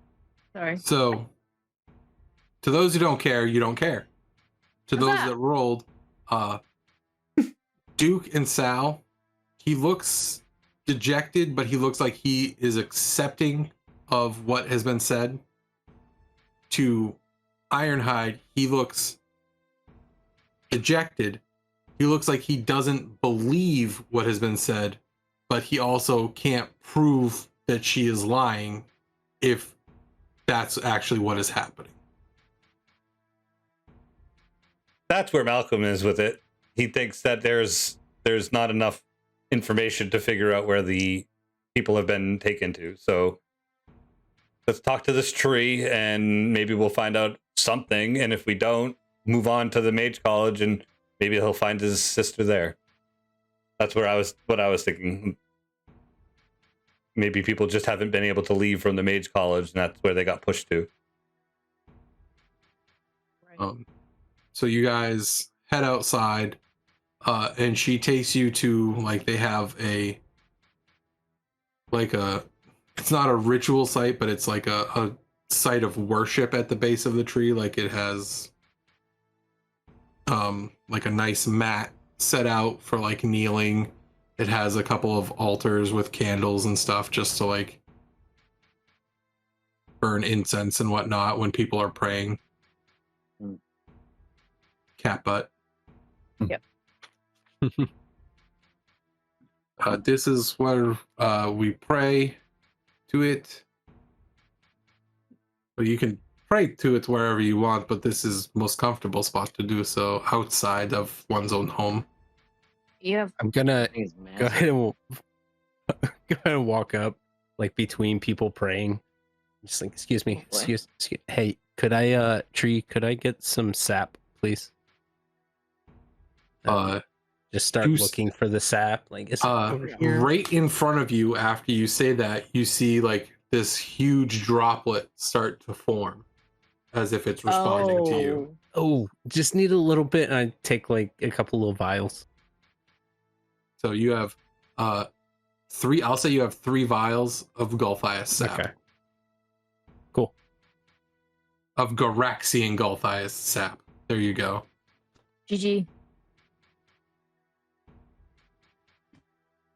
Sorry. So to those who don't care, you don't care. To How's those that? that rolled, Duke and Saal, he looks dejected, but he looks like he is accepting of what has been said. To Ironhide, he looks dejected. He looks like he doesn't believe what has been said, but he also can't prove that she is lying if that's actually what is happening. That's where Malcolm is with it. He thinks that there's not enough information to figure out where the people have been taken to. So let's talk to this tree and maybe we'll find out something. And if we don't, move on to the Mage College and maybe he'll find his sister there. That's what I was thinking. Maybe people just haven't been able to leave from the Mage College and that's where they got pushed to. Right. So you guys head outside, and she takes you to, like, they have it's not a ritual site, but it's like a site of worship at the base of the tree. Like it has like a nice mat set out for like kneeling. It has a couple of altars with candles and stuff just to like burn incense and whatnot when people are praying. Cat butt. Yep. This is where we pray to it. Well, you can pray to it wherever you want, but this is most comfortable spot to do so, outside of one's own home. Yeah. I'm gonna I think it's go massive. ahead and go ahead and walk up, like between people praying. Just like, excuse me, boy. excuse. Hey, could I, Tree? Could I get some sap, please? Just start juice- looking for the sap. Like, is it over here? Right in front of you, after you say that, you see like this huge droplet start to form, as if it's responding to you. Oh, just need a little bit, and I take like a couple little vials. So you have 3. I'll say you have 3 vials of Gulthias sap. Okay. Cool. Of Garaxian Gulthias sap. There you go. GG.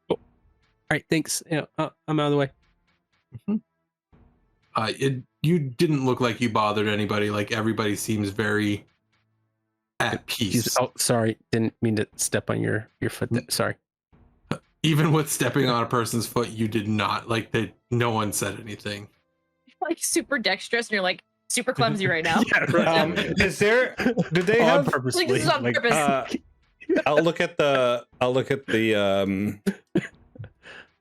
All right, thanks. Yeah, I'm out of the way. You didn't look like you bothered anybody. Like everybody seems very at peace. Oh, sorry, didn't mean to step on your foot. Sorry. Even with stepping on a person's foot, you did not. Like no one said anything. You're like super dexterous and you're like super clumsy right now. Yeah, right. Is there? Did they On have? purpose. Like, this is on purpose. I'll look at the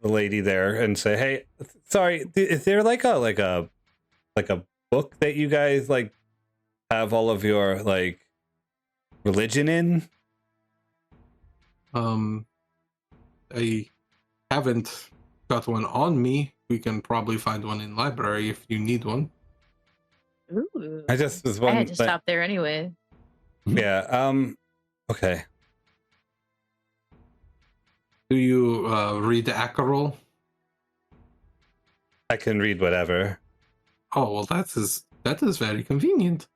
the lady there and say, "Hey, sorry, is there like a book that you guys like have all of your like religion in?" I haven't got one on me. We can probably find one in library if you need one. Ooh. I just was I one. had to stop there anyway. Yeah. Okay. Do you read the Acarol? I can read whatever. Oh well, that is very convenient.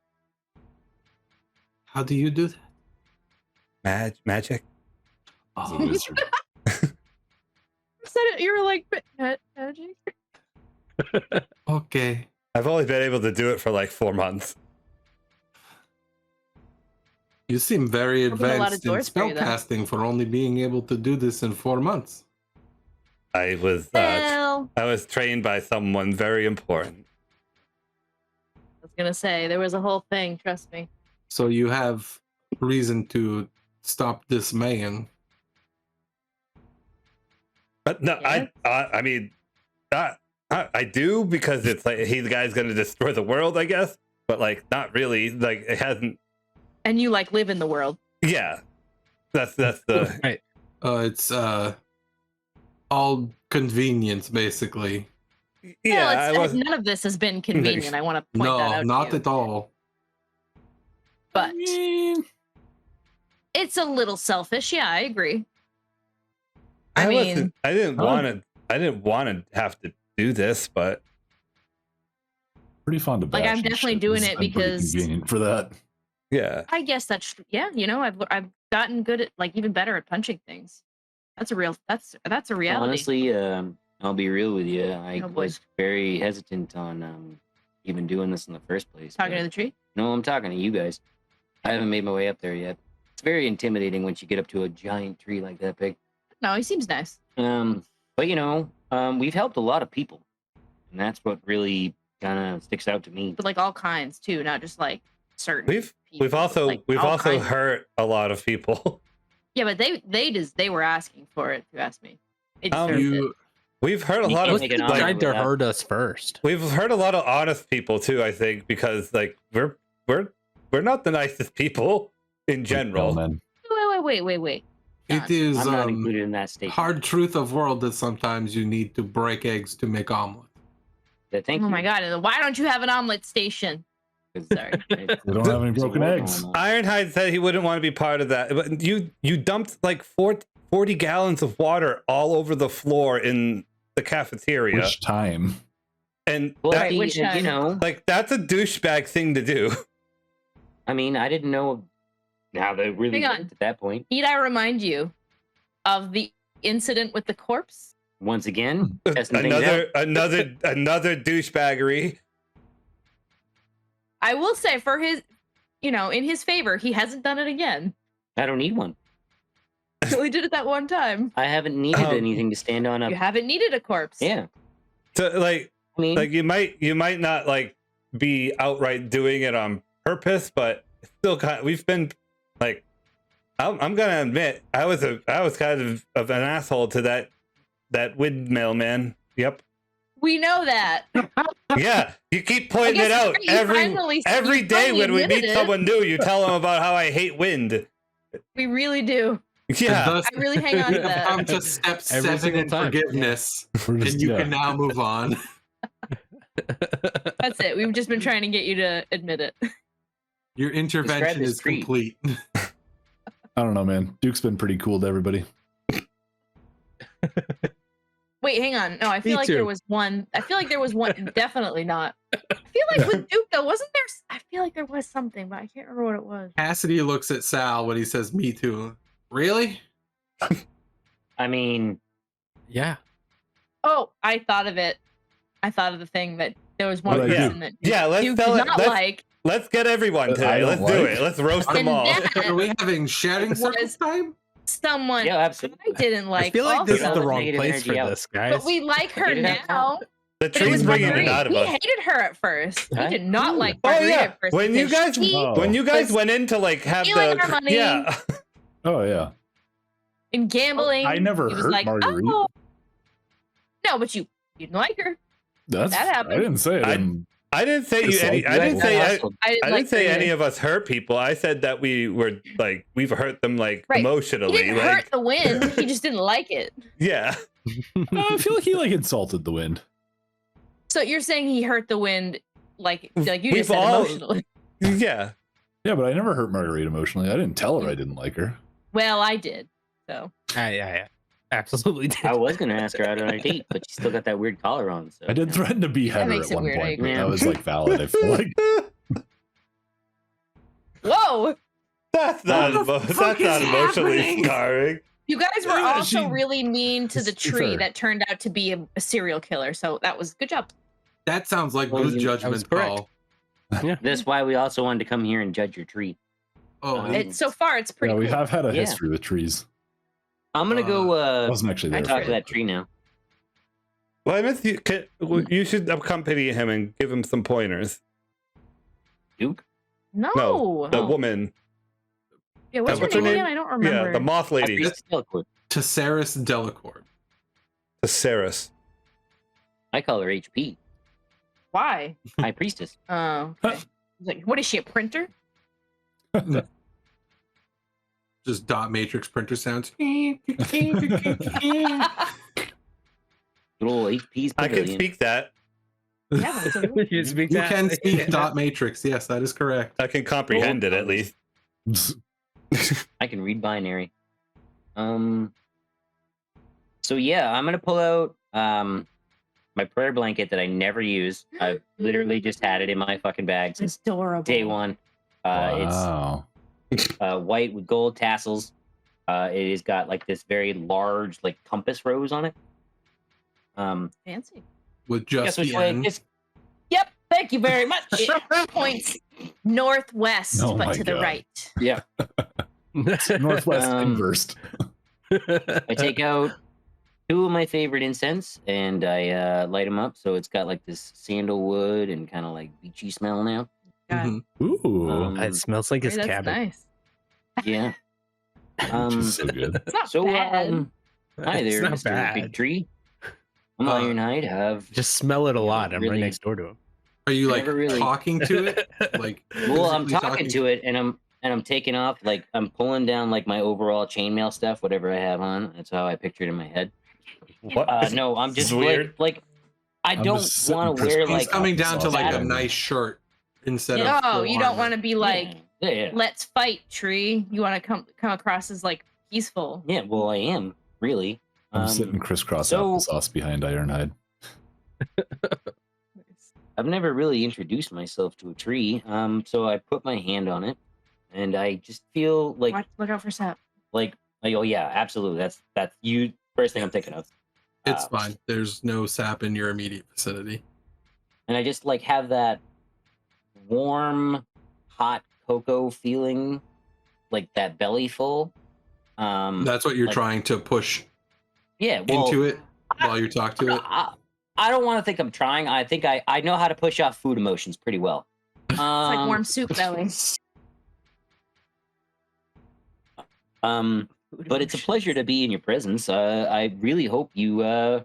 How do you do that? Magic. Oh, Oh, wizard. Said it, you were like magic. okay. I've only been able to do it for like 4 months. You seem very Opened a lot of advanced in doors for you, though. spellcasting for only being able to do this in 4 months. I was Well, I was trained by someone very important. I was gonna say there was a whole thing. Trust me. So you have reason to stop this man. But no, Yeah. I mean, I do because it's like the guy's gonna destroy the world, I guess. But like, not really. Like, it hasn't. And you like live in the world. Yeah, that's the Right. It's all convenience, basically. yeah. Well, I it's, wasn't. none of this has been convenient. I want to point that No, out. not to you. at all. But I mean, it's a little selfish. Yeah, I agree. I mean, wasn't. I didn't Oh. want to. I didn't want to have to do this, but Pretty fond of Like, bash I'm and definitely shit. doing It's it been pretty because- convenient for that. yeah. I guess that's yeah. You know, I've gotten good at like even better at punching things. That's a real. That's a reality. Honestly, I'll be real with you. I Oh, boy. was very hesitant on even doing this in the first place. Talking but- to the tree. No, I'm talking to you guys. I haven't made my way up there yet. It's very intimidating once you get up to a giant tree like that big. No, he seems nice. But you know, we've helped a lot of people, and that's what really kind of sticks out to me. But like all kinds too, not just like certain. We've people, also like, all kinds. hurt a lot of people. Yeah, but they were asking for it. If you ask me, they Um, deserved it. you We've hurt a You lot can't of make an like, honor Tried to without- hurt us first. we've hurt a lot of honest people too. I think because like we're not the nicest people in general. Man. Wait. it is I'm not included in that statement. hard truth of world that sometimes you need to break eggs to make omelet. But thank Oh you. my god! And why don't you have an omelet station? 'Cause Sorry. We don't have any there's a broken war eggs. going on. Ironhide said he wouldn't want to be part of that. But you dumped like 40 gallons of water all over the floor in the cafeteria, Which time? and Well, that, Right, see, which you time? know, like that's a douchebag thing to do. I mean, I didn't know how that really Hang on. worked at that point. Need I remind you of the incident with the corpse? Once again, testing things out. another douchebaggery. I will say for his, in his favor, he hasn't done it again. I don't need one. He only did it that one time. I haven't needed Um, anything to stand on up. You haven't needed a corpse. Yeah, So like I mean, you might not like be outright doing it on purpose, but it's still we've been like I'm gonna admit I was kind of an asshole to that windmill man. Yep. We know that. Yeah, you keep I pointing guess it out you finally every day when we admitted meet it. someone new. You tell them about how I hate wind. We really do. Yeah, Thus, I really hang on to we have that. come to step Every 7 single in time. forgiveness, We're just, and you yeah. can now move on. That's it. We've just been trying to get you to admit it. Your intervention this is tree. complete. I don't know, man. Duke's been pretty cool to everybody. Wait, hang on. No, I feel Me like too. there was one. I feel like there was one. Definitely not. I feel like with Duke though, wasn't there? I feel like there was something, but I can't remember what it was. Cassidy looks at Sal when he says, "Me too." Really? I mean, Yeah. Oh, I thought of it. I thought of the thing that there was one What'd I person do? that Yeah, let's Duke tell did it- not let's- like. let's get everyone I today. don't Let's do like- it. Let's roast them And all. that- Are we having sharing Was- circles time? Someone yeah, absolutely. I didn't like. I feel like this is also. the wrong Negative place for energy out. this, guys. But we like her Get it out now. The But it was tree's bringing Marguerite. it out of He us. hated her at first. He Huh? did not like Oh Marguerite yeah, at first. when you because guys she, Oh. when you guys was went in to like have stealing the our money. yeah. Oh yeah. in gambling, I never he was hurt like, Marguerite. "Oh." No, but you didn't like her. That's That happened. I didn't say it. I didn't say you any. I didn't say. I didn't, I like didn't say her any either. of us hurt people. I said that we were like we've hurt them like Right. He emotionally. didn't Like hurt the wind. He just didn't like it. yeah, I feel like he like insulted the wind. So you're saying he hurt the wind like you We've just said all- emotionally. Yeah. Yeah, but I never hurt Marguerite emotionally. I didn't tell her I didn't like her. Well, I did. So I absolutely did. I was gonna ask her out on a date, but she still got that weird collar on. So I did threaten to behead her makes at it one weird, I point, but agree. that was like valid. I feel like whoa, That's not, What the that's fuck not is emotionally happening? scarring. you guys were Yeah, also she- really mean to the Let's be tree fair. that turned out to be a serial killer. So that was good job. That sounds like Well, good you- that was judgment correct. call. that's why we also wanted to come here and judge your tree. Oh, Um, It so far it's pretty. yeah, we cool. have had a Yeah. history with trees. I'm gonna go. I wasn't actually there. talk for to it, that but- tree now. Well, I mean, you should accompany him and give him some pointers. Duke. No. No, the Oh. woman. Yeah, what's what's her her name name? again? I don't remember. Yeah, the moth lady. Priestess Delacour. Tesseris Delacour. The Ceres. I call her HP. Why? High Priestess. Oh, okay. Like, what is she, a printer? Just dot matrix printer sounds. Little HP's I can pavilion. speak that. Yeah, that's a little- You speak You that? can speak dot matrix. Yes, that is correct. I can comprehend it at least. I can read binary. So yeah, I'm gonna pull out my prayer blanket that I never use. I've literally just had it in my fucking bag since It's adorable. day one. Wow. It's white with gold tassels. It has got like this very large like compass rose on it. Fancy. With Guess just which the way end. it's Yep. Thank you very much. It points northwest, Oh but my to the God. right. yeah. Northwest Um, inversed. I take out 2 of my favorite incense and I light them up. So it's got like this sandalwood and kind of like beachy smell now. God, Mhm. Ooh. It smells like his that's cabin. nice. Yeah. Which Um, is so good. It's not so bad. hi It's there, not Mr. bad. Big Tree. I'm Uh, Ironhide. Have Just smell it a lot. I'm Really- right next door to him. Are you I like never really- talking to it? Like well, I'm physically talking to it, and I'm taking off like I'm pulling down like my overall chainmail stuff, whatever I have on. That's how I picture it in my head. What? No, I'm This is just weird. like I I'm don't just sitting want to crispy. wear He's like coming down to like a satin. nice shirt instead of. No, full you don't armor. want to be like, yeah. let's fight, tree. You want to come across as like peaceful. Yeah, well, I am really. I'm sitting crisscross so- applesauce behind Ironhide. I've never really introduced myself to a tree. So I put my hand on it, and I just feel like Look out for sap. oh yeah, absolutely. That's you. First thing I'm thinking of. It's Uh, fine. There's no sap in your immediate vicinity. And I just like have that warm, hot cocoa feeling, like that belly full. That's what you're like- trying to push Yeah, well, into it while you talk to it. I don't want to think I'm trying. I think I know how to push off food emotions pretty well. It's like warm soup belly. But it's a pleasure to be in your presence. I really hope you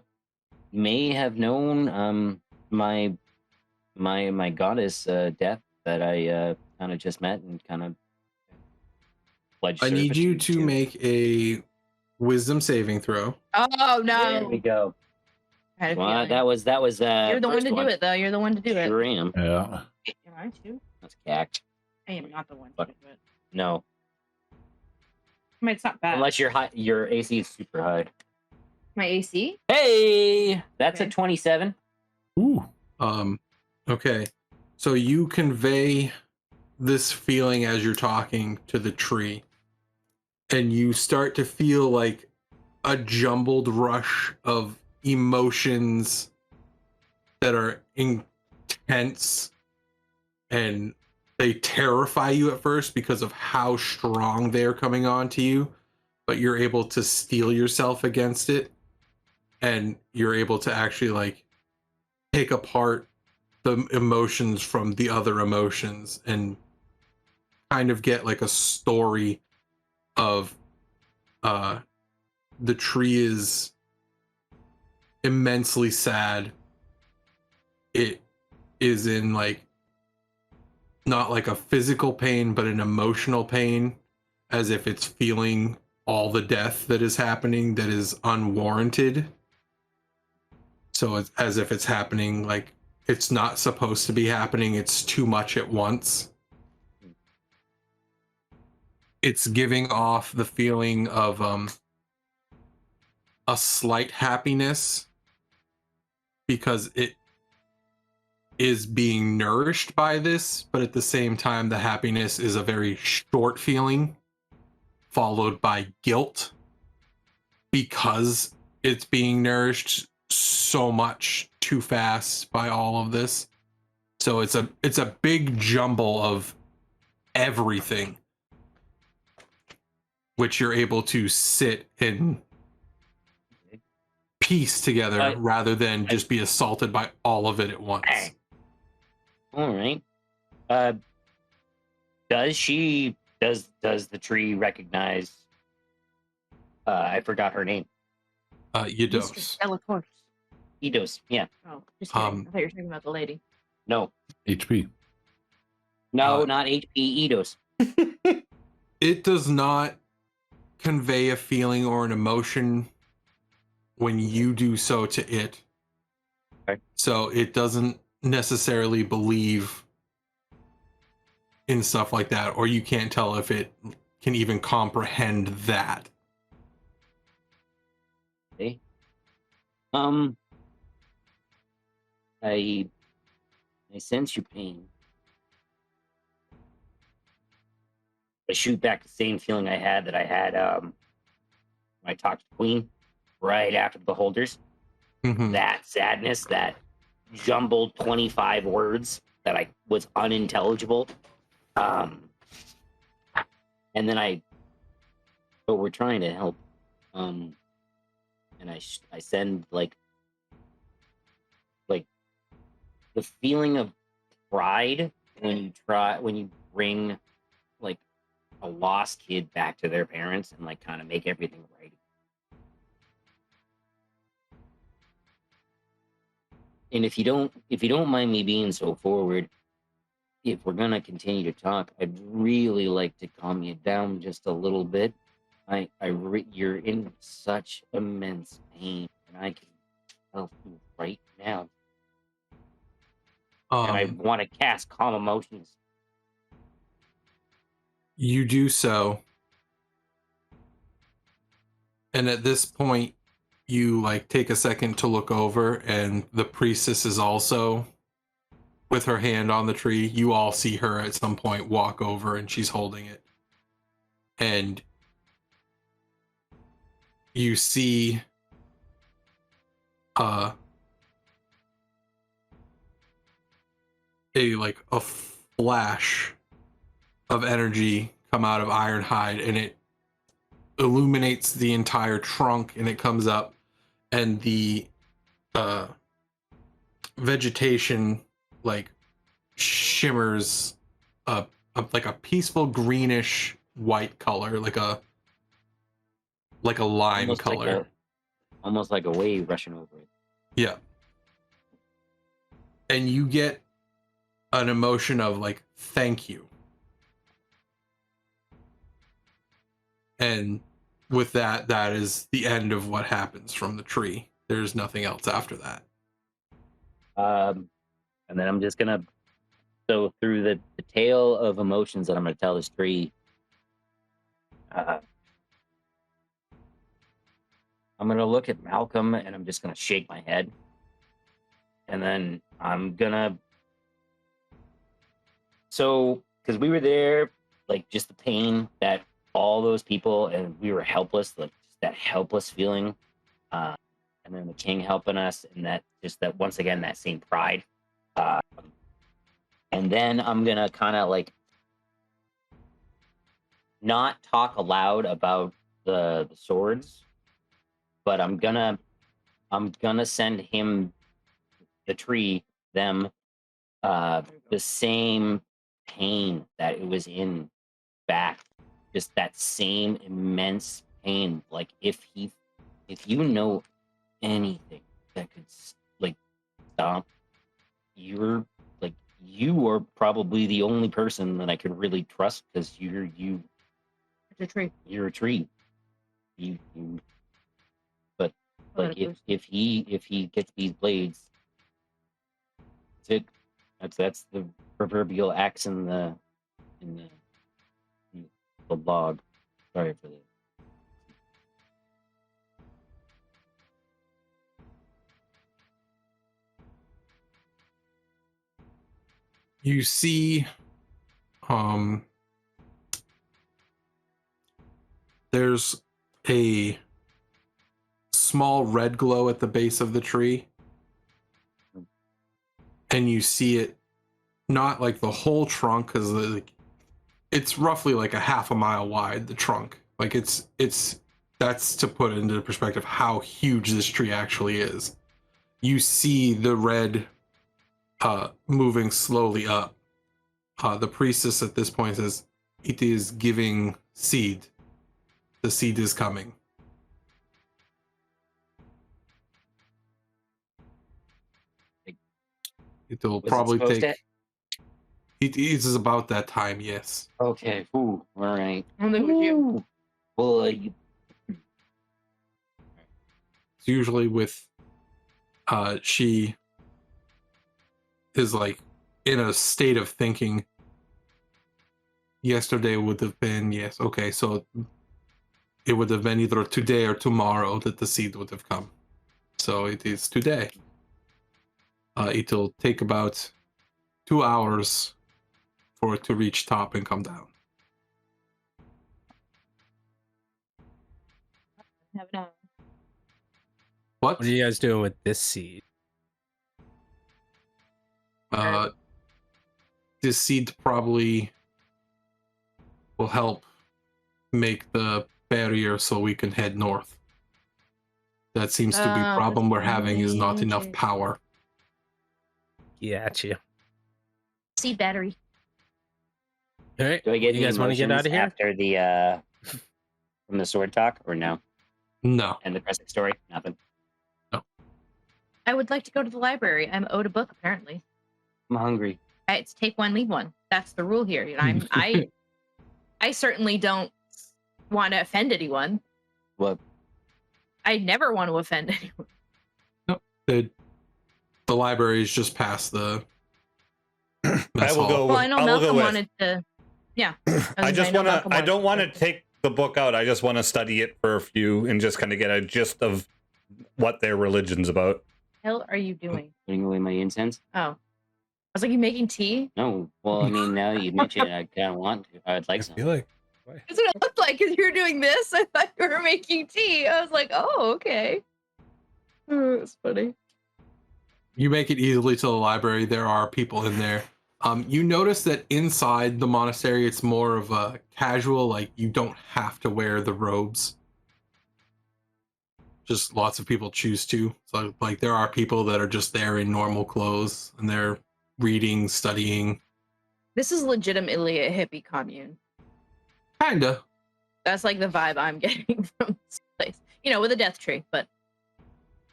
may have known my goddess Death that I kind of just met and kind of pledged I need service you to make a wisdom saving throw. Oh There we no! go. I had a Well, feeling. that was You're the one first to do it, though. You're the one to do it. Sure am. Yeah. Am I too? That's cacked. I am not the one to Fuck. do it. No, I mean, it's not bad. unless your AC is super high. My AC. Hey, that's Okay. a 27. Ooh. Okay. So you convey this feeling as you're talking to the tree, and you start to feel like a jumbled rush of emotions that are intense, and they terrify you at first because of how strong they're coming on to you, but you're able to steel yourself against it, and you're able to actually like pick apart the emotions from the other emotions and kind of get like a story of the tree is immensely sad. It is in like not like a physical pain but an emotional pain, as if it's feeling all the death that is happening that is unwarranted. So it's as if it's happening like it's not supposed to be happening. It's too much at once. It's giving off the feeling of a slight happiness because it is being nourished by this, but at the same time, the happiness is a very short feeling followed by guilt because it's being nourished so much too fast by all of this. So it's a big jumble of everything, which you're able to sit and piece together rather than just be assaulted by all of it at once. All right. Does the tree recognize? I forgot her name. Eidos. Delacourse. Eidos. Yeah. Oh, just kidding. I thought you were talking about the lady. No. HP. No, not HP. Eidos. It does not convey a feeling or an emotion when you do so to it. Okay. So it doesn't necessarily believe in stuff like that, or you can't tell if it can even comprehend that. Okay. I sense your pain. I shoot back the same feeling I had when I talked to Queen right after the holders. Mm-hmm. That sadness, that jumbled 25 words that I was unintelligible. And then but we're trying to help. And I send like the feeling of pride when you bring like a lost kid back to their parents and like kind of make everything right. And if you don't mind me being so forward, if we're gonna continue to talk, I'd really like to calm you down just a little bit. You're in such immense pain, and I can help you right now. And I want to cast Calm Emotions. You do so, and at this point, you like take a second to look over, and the priestess is also with her hand on the tree. You all see her at some point walk over, and she's holding it, and you see a flash of energy come out of Ironhide, and it illuminates the entire trunk, and it comes up, and the vegetation like shimmers like a peaceful greenish white color, like a lime Almost color, almost like a wave rushing over it. Yeah. And you get an emotion of like thank you. And with that is the end of what happens from the tree. There's nothing else after that. And then I'm just gonna so through the tale of emotions that I'm gonna tell this tree. I'm gonna look at Malcom and I'm just gonna shake my head, and then I'm gonna. So, because we were there, like just the pain that all those people and we were helpless, like just that helpless feeling, and then the king helping us, and that once again that same pride, and then I'm gonna kind of like not talk aloud about the swords, but I'm gonna send him the tree them the same pain that it was in back, just that same immense pain. Like if you know anything that could like stop, you are probably the only person that I could really trust, because you're a tree. You're a tree. You but like if he gets these blades, That's it. That's the proverbial axe in the log. Sorry for this. You see, there's a small red glow at the base of the tree, and you see it not like the whole trunk, because it's roughly like a half a mile wide, the trunk. Like it's that's to put into perspective how huge this tree actually is. You see the red moving slowly up. The priestess at this point says, it is giving seed. The seed is coming. It'll probably take... It is about that time, yes. Okay, ooh, all right. Only with you. Well, It's usually with... she is like in a state of thinking. Yesterday would have been, yes, okay, so it would have been either today or tomorrow that the seed would have come. So it is today. It'll take about 2 hours for it to reach top and come down. What? What are you guys doing with this seed? This seed probably will help make the barrier so we can head north. That seems to be the problem we're having, is not enough power. Gotcha. Seed battery. All right. do I get You guys want to get out of here? after the from the sword talk, or no? No. And the present story, nothing. I would like to go to the library. I'm owed a book, apparently. I'm hungry. It's take one, leave one. That's the rule here. You know, I certainly don't want to offend anyone. What? I never want to offend anyone. No, the library is just past the mess I will hall. go. Well, I know I will go Malcolm with. wanted to. Yeah. I just want to. I don't want to take the book out. I just want to study it for a few and just kind of get a gist of what their religion's about. Hell are you doing? Putting away my incense? Oh. I was like, you making tea? No. Well, I mean, now you mentioned it, I kind of want to. I'd like some. like. That's what it looked like, because you were doing this. I thought you were making tea. I was like, oh, okay. Oh, it's funny. You make it easily to the library. There are people in there. You notice that inside the monastery, it's more of a casual, like you don't have to wear the robes. Just lots of people choose to. So, like, there are people that are just there in normal clothes and they're reading, studying. This is legitimately a hippie commune. Kinda. That's like the vibe I'm getting from this place. You know, with a death tree, but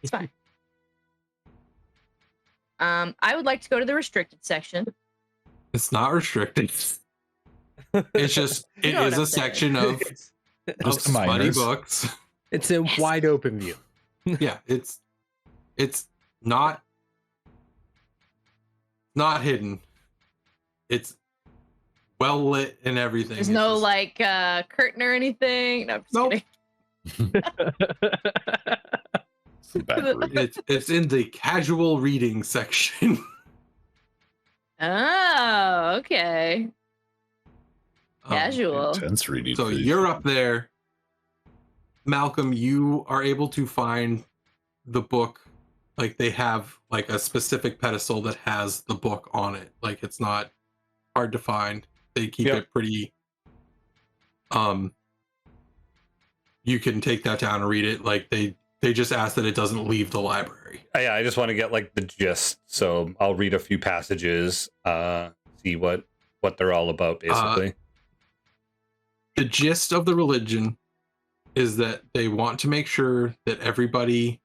it's fine. I would like to go to the restricted section. It's not restricted. It's just, it know what is I'm a saying. section of Just smutty minors. books. It's in wide open view. Yeah, it's not hidden. It's well lit and everything. There's It's no just- like curtain or anything. No, I'm just Nope. kidding. Some bad breed. it's in the casual reading section. Oh, okay. Casual. Intense reading. So for these. you're up there. Malcolm, you are able to find the book. Like, they have like a specific pedestal that has the book on it. Like, it's not hard to find. They keep Yep. it pretty you can take that down and read it. Like, they just ask that it doesn't leave the library. Yeah, I just want to get like the gist. So I'll read a few passages, see what they're all about, basically. The gist of the religion is that they want to make sure that everybody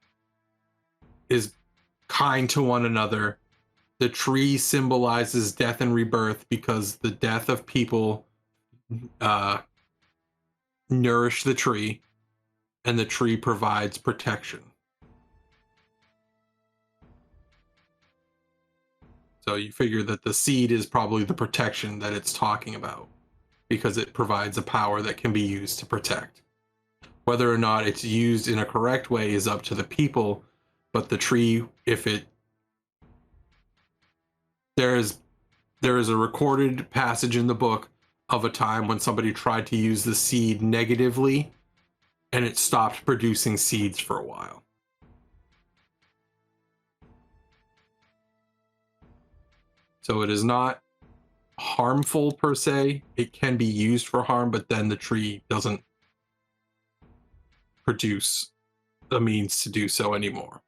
is kind to one another. The tree symbolizes death and rebirth because the death of people nourish the tree, and the tree provides protection. So you figure that the seed is probably the protection that it's talking about, because it provides a power that can be used to protect. Whether or not it's used in a correct way is up to the people, but the tree, there is a recorded passage in the book of a time when somebody tried to use the seed negatively, and it stopped producing seeds for a while. So it is not harmful per se. It can be used for harm, but then the tree doesn't produce a means to do so anymore.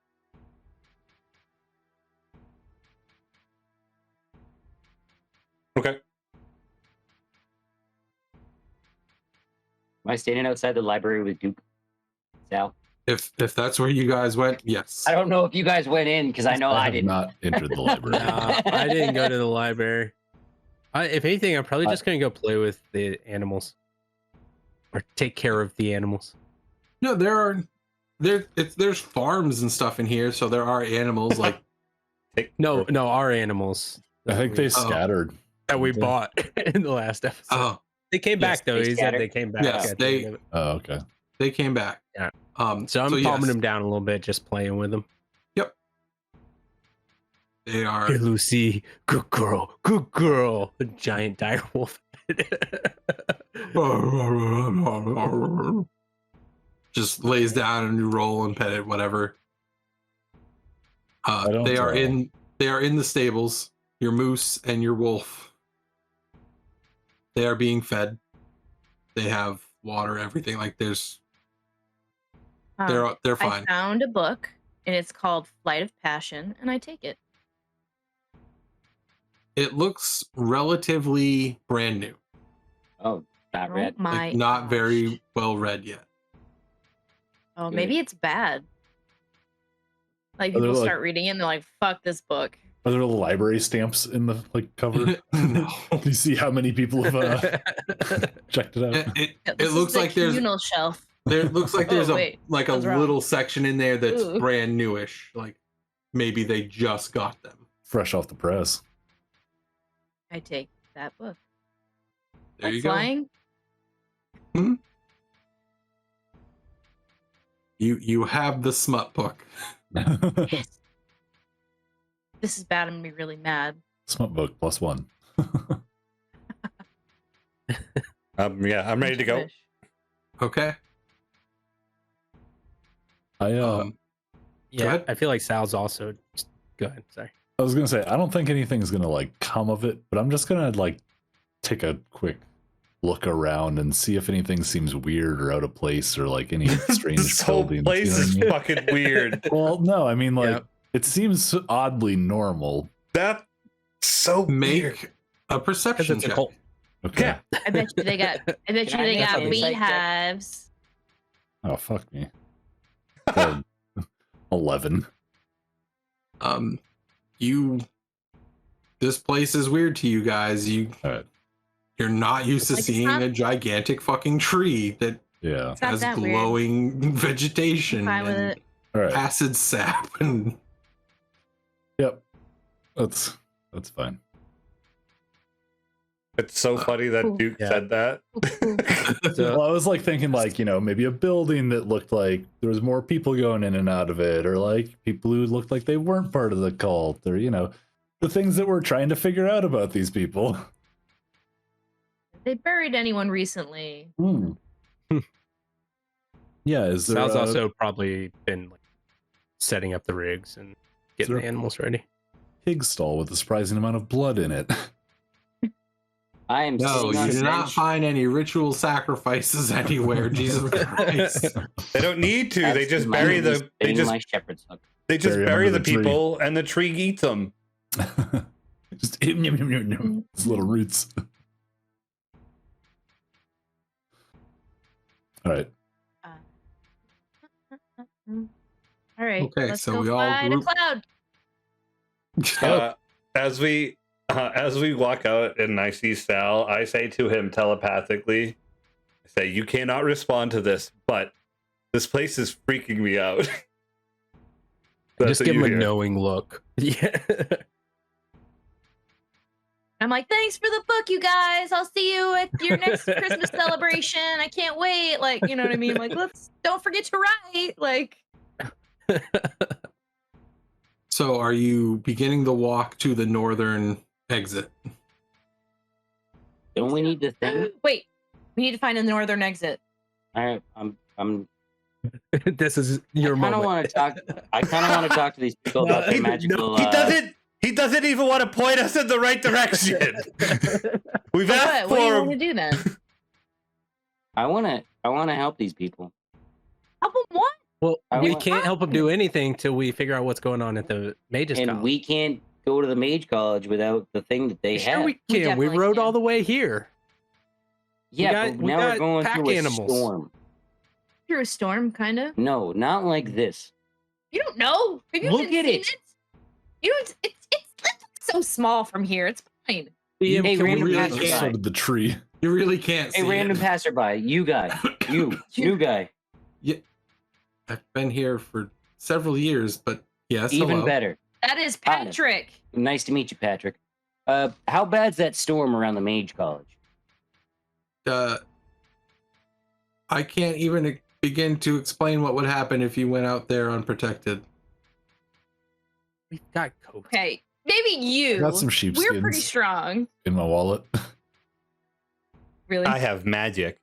Okay. Am I standing outside the library with Duke? Sal? If that's where you guys went, yes. I don't know if you guys went in because I know I have didn't. not entered the library. Nah, I didn't go to the library. If anything, I'm probably just gonna go play with the animals, or take care of the animals. No, there's farms and stuff in here, so there are animals like. No, our animals. I think they scattered. That we didn't bought in the last episode. Oh, They came Yes, back though. they He said scattered. they came back. Yes, at the end of it. Oh, okay. they came back. Yeah. So So I'm calming yes, them down a little bit, just playing with them. they are. Hey, Lucy, good girl, good girl. A giant dire wolf. Just lays down and you roll and pet it, whatever. don't They are in the stables. Your moose and your wolf. They are being fed. They have water, everything. Like they're I fine. found a book, and it's called Flight of Passion, and I take it. It looks relatively brand new. Oh, not Oh red. my Not gosh. very well read yet. Oh, Good. maybe it's bad. Like Are there, people like- start reading it and they're like, fuck this book. Are there library stamps in the cover? No. Do you see how many people have checked it out? It Yeah, this is looks the like there's communal shelf. there looks like Oh, there's wait, a I was wrong. little section in there that's Ooh. brand newish. Like maybe they just got them. Fresh off the press. I take that book. There you Flying? go. You have the smut book. Yes. This is bad. I'm gonna be really mad. Smut book +1. Yeah, I'm ready to go. Wish. Okay. I Go Yeah, ahead. I feel like Sal's also. Go ahead. Sorry. I was gonna say I don't think anything's gonna come of it, but I'm just gonna take a quick look around and see if anything seems weird or out of place or any strange This whole buildings. place you know is what fucking weird. I mean? Well, no, I mean Yep. it seems oddly normal. That's so weird. Make a Because perception it's a check. cult. Okay. Yeah. I bet you they got. I bet Can you I they make got an insight check? beehives. Oh fuck me. 11. This place is weird to you guys. All right. You're not used to Like, it's seeing not- a gigantic fucking tree that Yeah. It's not has that weird. glowing vegetation Fine with and it. All right. acid sap and Yep. That's fine. It's so funny that Cool. Duke Yeah. said that. Well, I was thinking maybe a building that looked like there was more people going in and out of it, or people who looked like they weren't part of the cult, or the things that we're trying to figure out about these people. They buried anyone recently? Yeah, is there Sal's a also probably been setting up the rigs and getting there- the animals ready. pig stall with a surprising amount of blood in it? I am no, sitting on you a do not bench. find any ritual sacrifices anywhere. Jesus Christ! They don't need to. They That's just my bury knees the. They spinning just my shepherd's hook. they just Bury 'em bury under the the tree. people, and the tree eats them. Just it's little roots. All right. All right. Okay, let's so go we all fly in a group- cloud. As we walk out and I see Sal, I say to him telepathically, I say, "You cannot respond to this, but this place is freaking me out." That's Just what give you him a hear. knowing look. Yeah. I'm like, thanks for the book, you guys. I'll see you at your next Christmas celebration. I can't wait. Like, you know what I mean? Like, don't forget to write. Like, So are you beginning the walk to the northern exit? Don't we need the thing? wait, we need to find a northern exit. I'm This is your I kind of moment. want to talk. I kind of want to talk to these people about their magical. He doesn't even want to point us in the right direction. We've asked What do you for want to do then? I want to help these people. Help them what? Well, I we want- can't help him do anything till we figure out what's going on at the Mage's And College. we can't go to the mage college without the thing that they Sure have. we We can. We definitely rode can. all the way here. Yeah, we but now got we're going pack through a animals. storm. Through a storm, kind of. No, not like this. You don't know. Have you Look even at seen it. You don't. It's so small from here. It's fine. Hey, Can we random really passerby. So did the tree. You really can't Hey, see random it. passerby. You guy. You. New guy. I've been here for several years, but yes, Even hello. better. That is Hi. Patrick. Nice to meet you, Patrick. How bad's that storm around the mage college? I can't even begin to explain what would happen if you went out there unprotected. We've got coats. Okay, maybe you. I got some We're sheepskins pretty strong. in my wallet. Really? I have magic.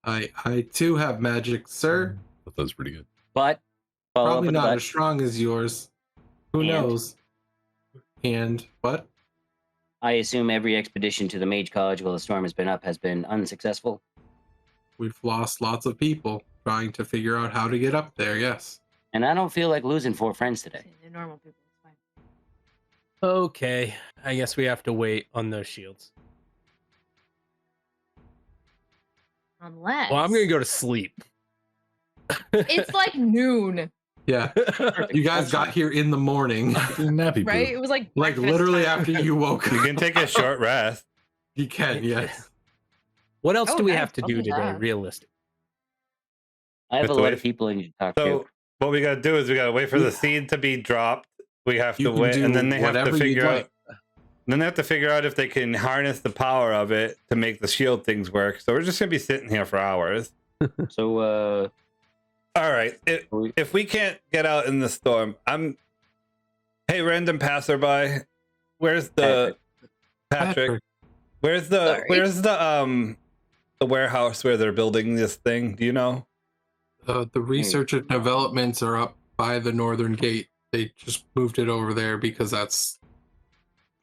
I too have magic, sir. That was pretty good. But follow up Probably with not the as strong as yours. Who And? knows? And what? I assume every expedition to the mage college while the storm has been up has been unsuccessful. We've lost lots of people trying to figure out how to get up there, yes. And I don't feel like losing 4 friends today. They're normal people. It's fine. Okay, I guess we have to wait on those shields. Unless. Well, I'm gonna go to sleep. It's like noon, Yeah. You guys got here in the morning. Nappy right? poo. It was like Like breakfast literally time. after you woke You up. can take a short rest. You can, yes. What else Oh, do we nice. have to I'll do do today? that. Realistic. I have With a the lot way- of people I need to talk So to. what we gotta do is we gotta wait for the seed to be dropped. We have You to can wait, do and then they have to whatever you'd figure out. like. Then they have to figure out if they can harness the power of it to make the shield things work. So we're just gonna be sitting here for hours. So, All right. If we can't get out in the storm, Hey, random passerby, where's the Patrick? Where's Sorry. the warehouse where they're building this thing? Do you know? The research and developments are up by the northern gate. They just moved it over there because that's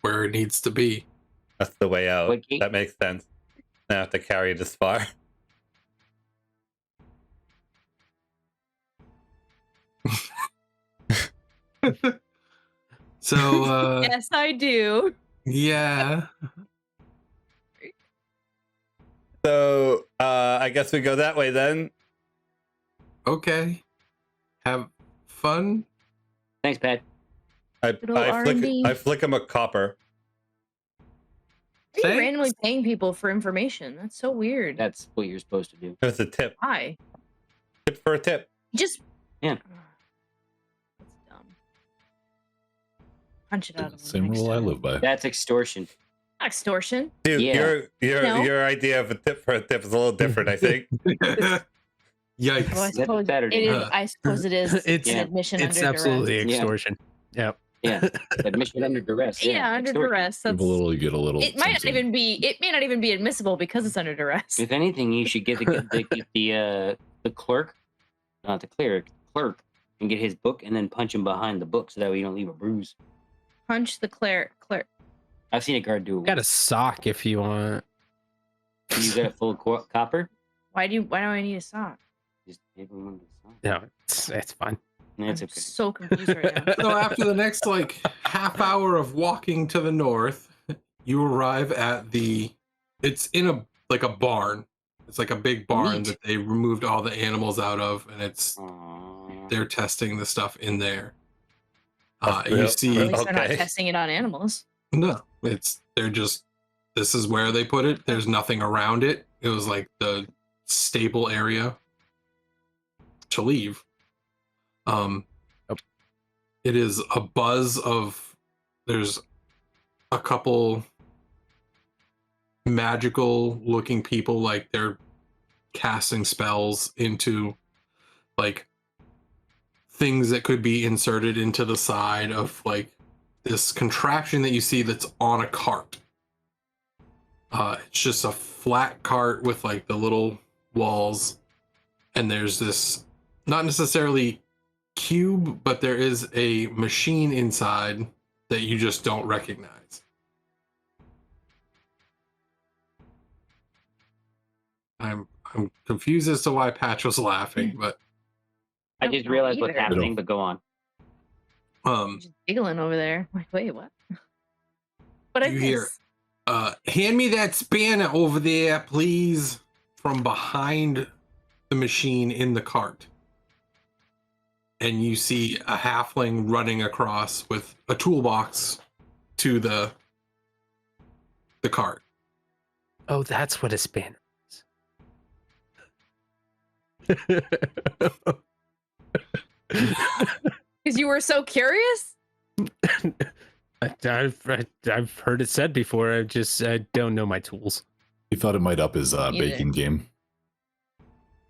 where it needs to be. That's the way out. What gate? That makes sense. I have to carry this far. So, Yes, I do. yeah. So I guess we go that way then. Okay. Have fun. thanks, Pat. Good old R&D. I flick him a copper. Why are you Thanks. randomly paying people for information? That's so weird. That's what you're supposed to do. It's a tip. Why? Tip for a tip. Just. Yeah. That's dumb. Punch it out of him Same next rule I time. live by. That's extortion. Not extortion. Dude, Yeah. No. your idea of a tip for a tip is a little different, I think. Yikes. Oh, I That's suppose Saturday. it is. I suppose it is. It's- an admission It's under absolutely duress. extortion. Yep. Yeah, admission under duress. Yeah, under extortion. duress. Give That's. a little, you get a little. It might not something. even be. It may not even be admissible because it's under duress. If anything, you should get the clerk, not the cleric, and get his book, and then punch him behind the book, so that way you don't leave a bruise. Punch the cleric. I've seen a guard do it. Got a sock if you want. You got a full copper. Why do I need a sock? Just give him one of the socks. No, it's fine. That's I'm okay. so confused right now. So after the next like half hour of walking to the north, you arrive at it's in a barn. It's like a big barn Neat. that they removed all the animals out of, and Aw. they're testing the stuff in there. That's You real- see, At least they're not Okay. testing it on animals. no, this is where they put it. There's nothing around it. It was like the stable area to leave. It is a buzz of there's a couple magical looking people, like they're casting spells into like things that could be inserted into the side of like this contraption that you see that's on a cart. It's just a flat cart with like the little walls, and there's this not necessarily cube, but there is a machine inside that you just don't recognize. I'm confused as to why Patch was laughing, but I just realized what's either. happening, but go on. Just giggling over there. Like, wait, what? What is You hear, this? hand me that spanner over there, please, from behind the machine in the cart. And you see a halfling running across with a toolbox to the cart. Oh, that's what a spanner is. Because you were so curious? I've heard it said before. I don't know my tools. He thought it might up his Either. baking game.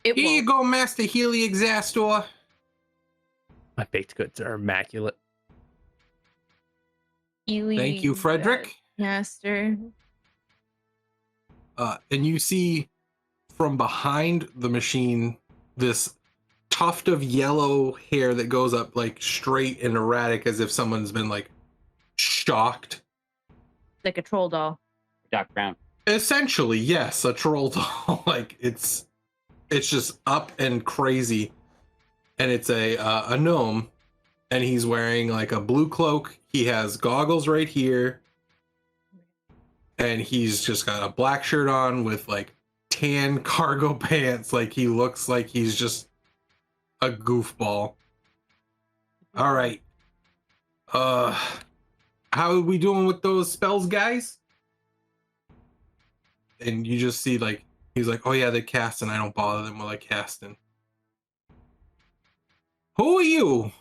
It Here you won't. go, Master Heliexastor. My baked goods are immaculate. Thank you, Frederick. Master. And you see from behind the machine this tuft of yellow hair that goes up like straight and erratic, as if someone's been like shocked. Like a troll doll. Doc Brown. Essentially, yes, a troll doll. Like it's just up and crazy, and it's a gnome, and he's wearing like a blue cloak. He has goggles right here, and he's just got a black shirt on with like tan cargo pants. Like he looks like he's just a goofball. All right. How are we doing with those spells, guys? And you just see like he's like, oh yeah, they cast, and I don't bother them while I casting. Who are you?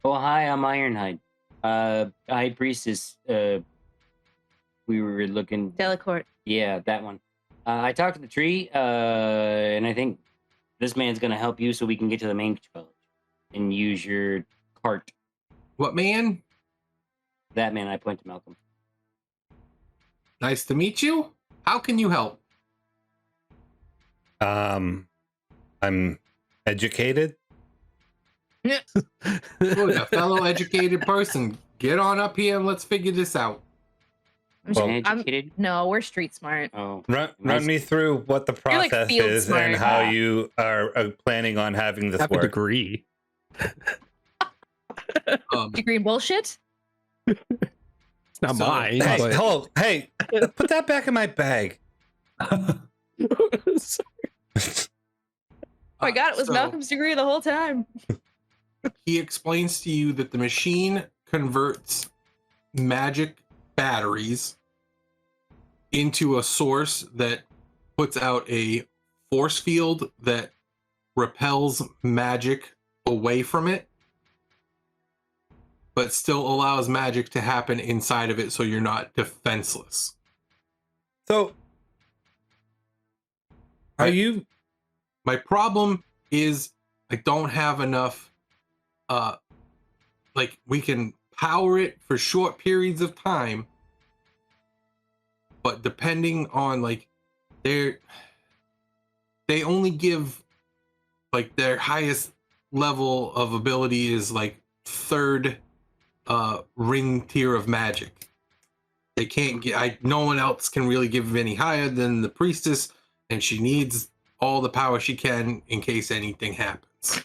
Oh, hi, I'm Ironhide. High Priestess. We were looking. Delacourt. Yeah, that one. I talked to the tree, and I think this man's gonna help you so we can get to the main village and use your cart. What man? That man, I point to Malcolm. Nice to meet you. How can you help? I'm educated. Good, a fellow educated person. Get on up here and let's figure this out. Educated? No, we're street smart. Oh, Run me through what the You're like process field is smart. and how you are planning on having this Have a work. degree. Degree in bullshit? It's not So- mine. Hey, but... hold, hey, put that back in my bag. Oh my god, it was So Malcolm's degree the whole time. he explains to you that the machine converts magic batteries into a source that puts out a force field that repels magic away from it, but still allows magic to happen inside of it, so you're not defenseless. So, are Right. you? My problem is I don't have enough, like we can power it for short periods of time, but depending on like they only give like their highest level of ability is like third ring tier of magic. They can't get, no one else can really give any higher than the priestess, and she needs all the power she can in case anything happens.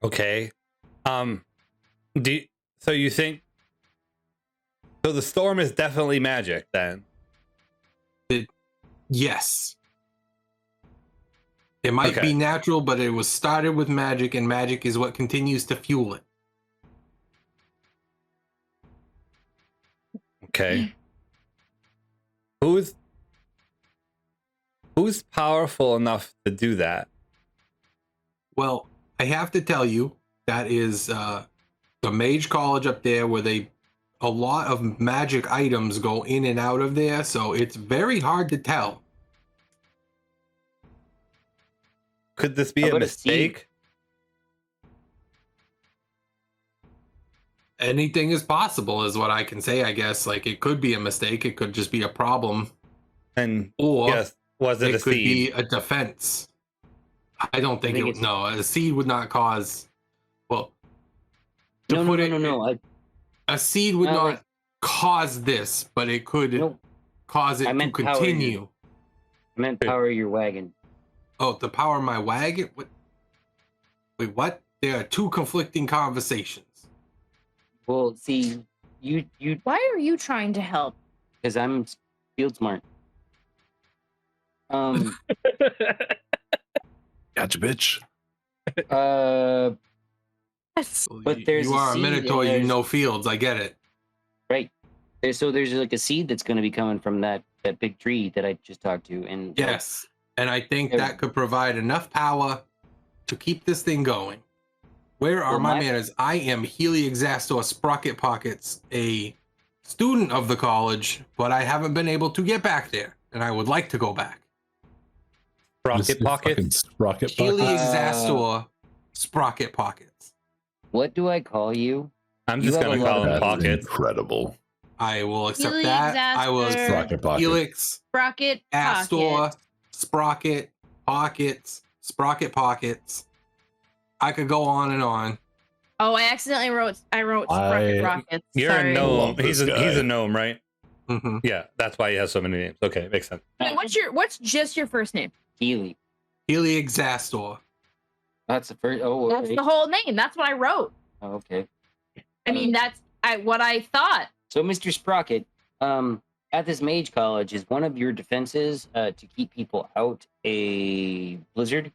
Okay. So you think? So the storm is definitely magic then? Yes. It might Okay. be natural, but it was started with magic, and magic is what continues to fuel it. Okay. Who's powerful enough to do that? Well, I have to tell you, that is the Mage College up there where a lot of magic items go in and out of there, so it's very hard to tell. Could this be How a about a seed? mistake? Anything is possible is what I can say, I guess. Like, it could be a mistake, it could just be a problem, And or yes, was it a could seed? be a defense. I don't think, no, a seed would not cause, well, No. A seed would No, not like- cause this, but it could No, cause it I to meant power continue. I meant power your wagon. Oh, to power my wagon? What? Wait, what? There are two conflicting conversations. Well, see, you Why are you trying to help? because I'm field smart. Gotcha, bitch. But there's you a are a seed Minotaur, and you there's- know fields. I get it. right. So there's like a seed that's going to be coming from that big tree that I just talked to, and Yes, and I think There- that could provide enough power to keep this thing going. Where are Well, my my- manners? I am Heliexastor Sprocket Pockets, a student of the college, but I haven't been able to get back there, and I would like to go back. Rocket pockets? Rocket pockets. Heliexastor Sprocket Pockets. what do I call you? I'm You just have gonna a lot call of them That's pockets. incredible. I will accept that. I will Heliexastor. accept Rocket pocket. Helix, Sprocket Astor, pocket. Sprocket, Pockets, Sprocket Pockets. I could go on and on. Oh, I accidentally wrote Sprocket Rockets. You're Sorry. a gnome. Love this He's guy. a gnome, right? Mm-hmm. Yeah, that's why he has so many names. Okay, makes sense. Wait, what's just your first name? Healy. Heliexastor. That's the first. Oh, That's okay. the whole name. That's what I wrote. Oh, okay. I mean, that's what I thought. So, Mr. Sprocket, at this mage college, is one of your defenses to keep people out a blizzard?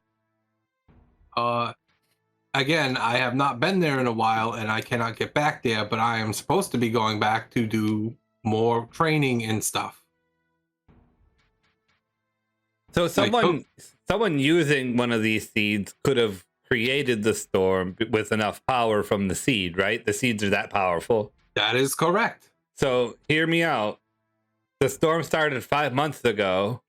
Again, I have not been there in a while and I cannot get back there, but I am supposed to be going back to do more training and stuff. So someone using one of these seeds could have created the storm with enough power from the seed, right? The seeds are that powerful. That is correct. So hear me out. The storm started 5 months ago,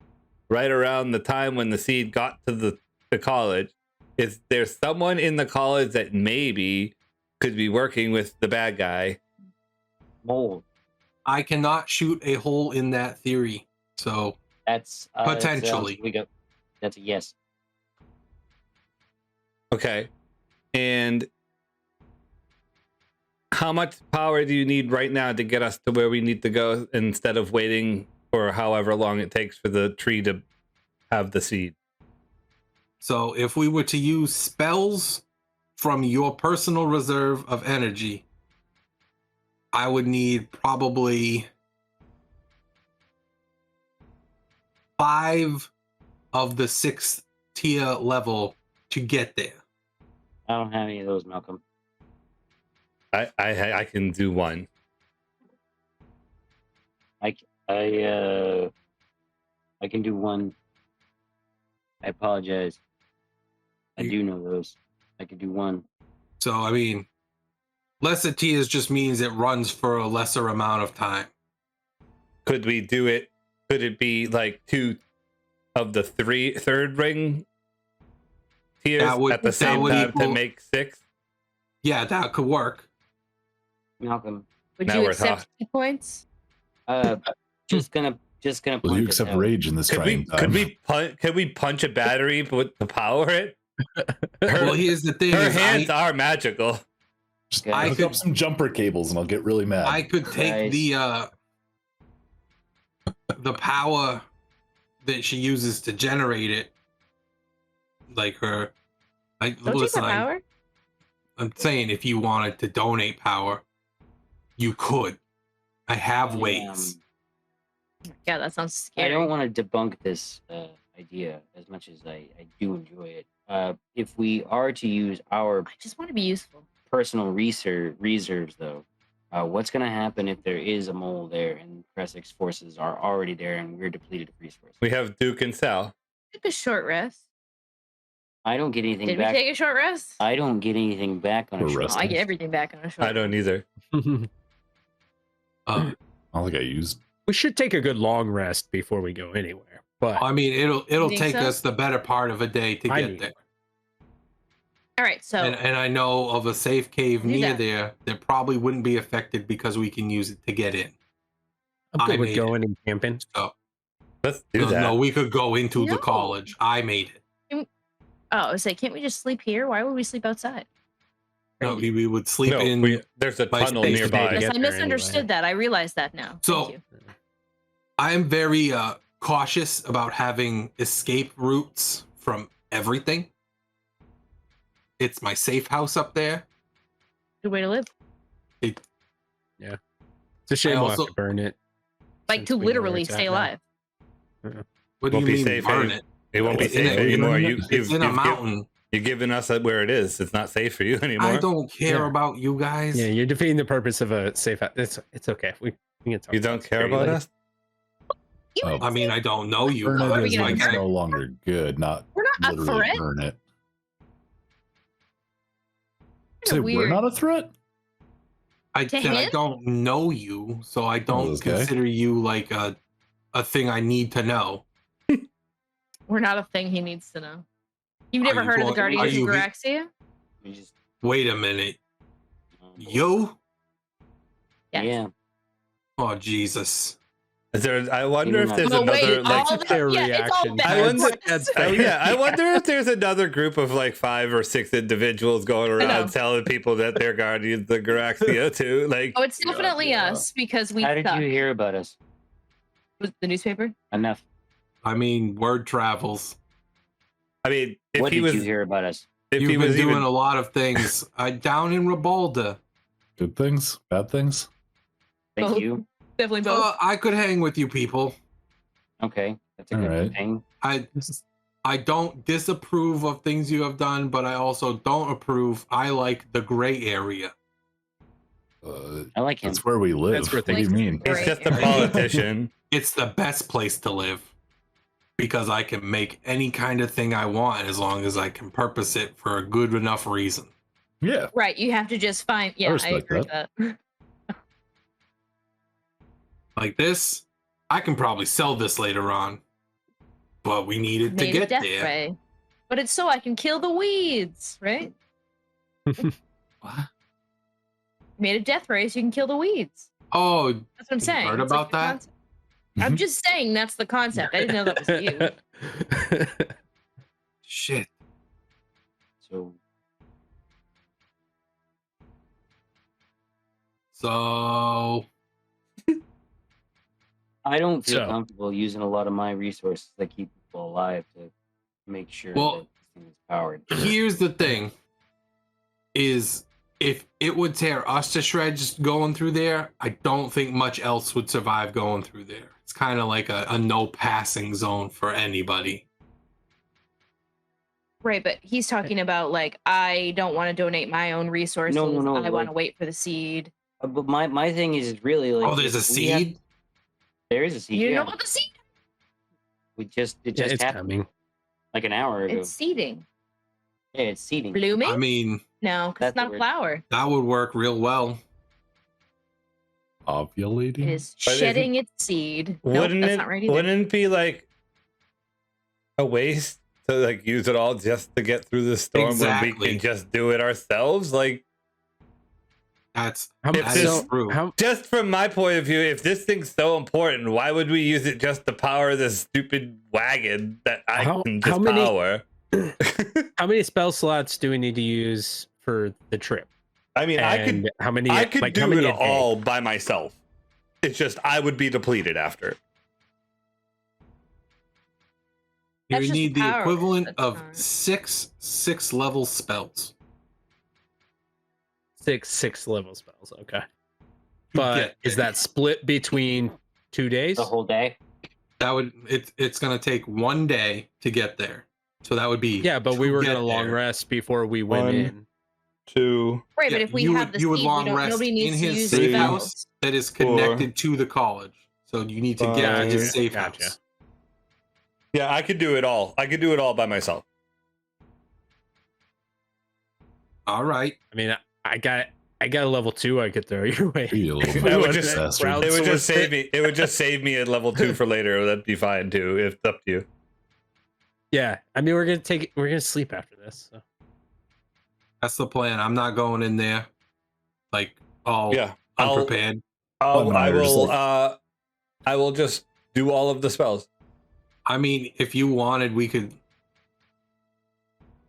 right around the time when the seed got to the college. Is there someone in the college that maybe could be working with the bad guy? Mold. I cannot shoot a hole in that theory. So That's Potentially. we go. That's a yes. Okay. And how much power do you need right now to get us to where we need to go instead of waiting for however long it takes for the tree to have the seed? So if we were to use spells from your personal reserve of energy, I would need probably 5 of the 6th tier level to get there. I don't have any of those, Malcolm. I can do one. I can do one. I apologize. I do know those. I can do one. So, I mean, lesser tiers just means it runs for a lesser amount of time. Could we do it? Could it be like 2 of the third ring tiers That would- at the that same would time to equal- make 6? Yeah, that could work. Malcolm, Would Now you we're accept talking. 2 points? just gonna Will point you this accept out. rage in this trying time? Could we punch a battery to power it? Well, here's the thing. Her is hands are magical. Just I hook could- up some jumper cables and I'll get really mad. I could take Nice. the power that she uses to generate it, like her. Don't you Listen, have power? I'm saying if you wanted to donate power, you could. I have ways. Yeah, that sounds I scary. don't want to debunk this idea as much as I do enjoy it. If we are to use our I just want to be useful. personal reserves, though, what's going to happen if there is a mole there and Kressik's forces are already there and we're depleted of resources? We have Duke and Saal. Take a short rest. I don't get anything Did back. we take a short rest? I don't get anything back on a We're short Oh, resting. I get everything back on a short I don't either. Uh, I don't think I used. We should take a good long rest before we go anywhere. But I mean, it'll think take so? us the better part of a day to I get need- there. All right, so And I know of a safe cave Do near that. there that probably wouldn't be affected because we can use it to get in. I'm I good with made going and camping. So Let's do no, that. no, we could go into the No. college. I made it. I was like, can't we just sleep here? Why would we sleep outside? No, we would sleep No, in. there's a my tunnel space nearby. to Yes, get I there misunderstood anyway. that. I realized that now. So- Thank you. I am very cautious about having escape routes from everything. It's my safe house up there. Good way to live. It's a shame I we'll have also- to burn it. Like since to we know where literally it's at stay now. alive. What do Won't you be mean safe burn any- it? It won't be It's in safe a- anymore. It's in a mountain. You're giving us where it is. It's not safe for you anymore. I don't care Yeah. about you guys. Yeah, you're defeating the purpose of a safe house. It's okay. We can talk You about don't care security about later. us? You Oh, I mean, I don't know you. Burn guys. it we is gonna when Like, it's I- no longer good. Not We're not a literally threat. burn it. Kinda Say we're weird. not a threat. I To said I him? don't know you, so I don't okay. consider you like a thing I need to know. We're not a thing he needs to know. You've Are never you heard of the going- Guardians are of you- Garaxia? We just, Wait a minute. boy. You? Yes. Yeah. Oh Jesus. Is there? I wonder if No, there's No, another wait, like. all That's a fair yeah, it's all reaction. bad. I wonder- That's Oh, fair. yeah, I wonder if there's another group of like 5 or 6 individuals going know. around telling people that they're guardians of the Garaxia too. Like, Oh, it's definitely yeah. us because we How did suck. you hear about us? Was the newspaper? Enough. I mean, word travels. I mean, if What he did was, you hear about us? if You've he been was doing even, a lot of things. Down in Rabolda. Good things, bad things. Thank Both. you. Definitely both. I could hang with you people. Okay, that's a All good right. thing. I don't disapprove of things you have done, but I also don't approve. I like the gray area. I like him. That's where we live. That's where What do you things- mean? he's Right. just a politician. It's the best place to live because I can make any kind of thing I want as long as I can purpose it for a good enough reason. Yeah. Right, you have to just find. Yeah, I respect agree with that. Like this, I can probably sell this later on, but we need it to Made a get death there. ray. But it's so I can kill the weeds, right? What? Made a death ray so you can kill the weeds. Oh, That's what I'm You saying. heard It's like about the that? concept. I'm just saying that's the concept. I didn't know that was you. shit. So So I don't feel So- comfortable using a lot of my resources that keep people alive to make sure Well, that this thing is powered. here's the thing is if it would tear us to shreds going through there, I don't think much else would survive going through there. It's kind of like a no passing zone for anybody. Right, but he's talking about like I don't want to donate my own resources. no, I want like- to wait for the seed. But my thing is really like. Oh, there's a we have- seed? there is a seed. You yeah. know what the seed? It Yeah, just it's happened coming. like an hour ago. It's seeding. Yeah, it's seeding. Blooming? I mean, No, because That's it's not the a word. flower. that would work real well. Ovulating. It is But if- shedding its seed. Nope, Wouldn't that's it? not right either. Wouldn't it be like a waste to like use it all just to get through the storm when we Exactly. can just do it ourselves? Like, That's How, If that this- is true. how, just from my point of view, if this thing's so important, why would we use it just to power this stupid wagon that I How- can how just many- power? how many spell slots do we need to use for the trip? I mean, And how many? I could like, how do many it a day? all by myself. It's just I would be depleted after. You That's just need the power, equivalent that's of not- 6 level spells. Six level spells. Okay, to but get is there. that split between 2 days? The whole day. That would it's gonna take 1 day to get there. So that would be Yeah, but we to were get gonna long there. rest before we went One, in. 2, Right, but Yeah, if we you have would- the you would seed, long we don't, rest nobody in needs to his use safe the house. spells. that is connected to the college. So you need to get to Five. his safe Gotcha. house. yeah, I could do it all. I could do it all by myself. All right. I mean, I got a level 2 I could throw your way. Be a little That bit would just- faster. It would just save me. It would just save me at level 2 for later. That'd be fine too. If it's up to you. Yeah, I mean, we're gonna sleep after this. So. That's the plan. I'm not going in there like all unprepared. I will just do all of the spells. I mean, if you wanted, we could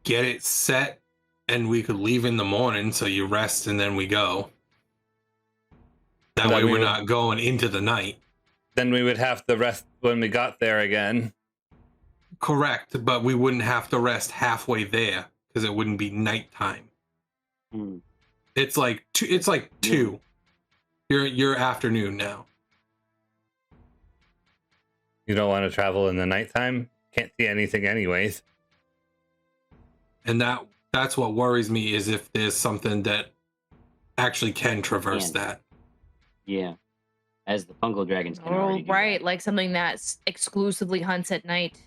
get it set and we could leave in the morning so you rest and then we go. That way we're not going into the night. Then we would have to rest when we got there again. Correct, but we wouldn't have to rest halfway there because it wouldn't be nighttime. It's like 2. You're afternoon now. You don't want to travel in the nighttime? Can't see anything anyways. And that's what worries me is if there's something that actually can traverse that. Yeah. As the fungal dragons can already do right, like something that exclusively hunts at night.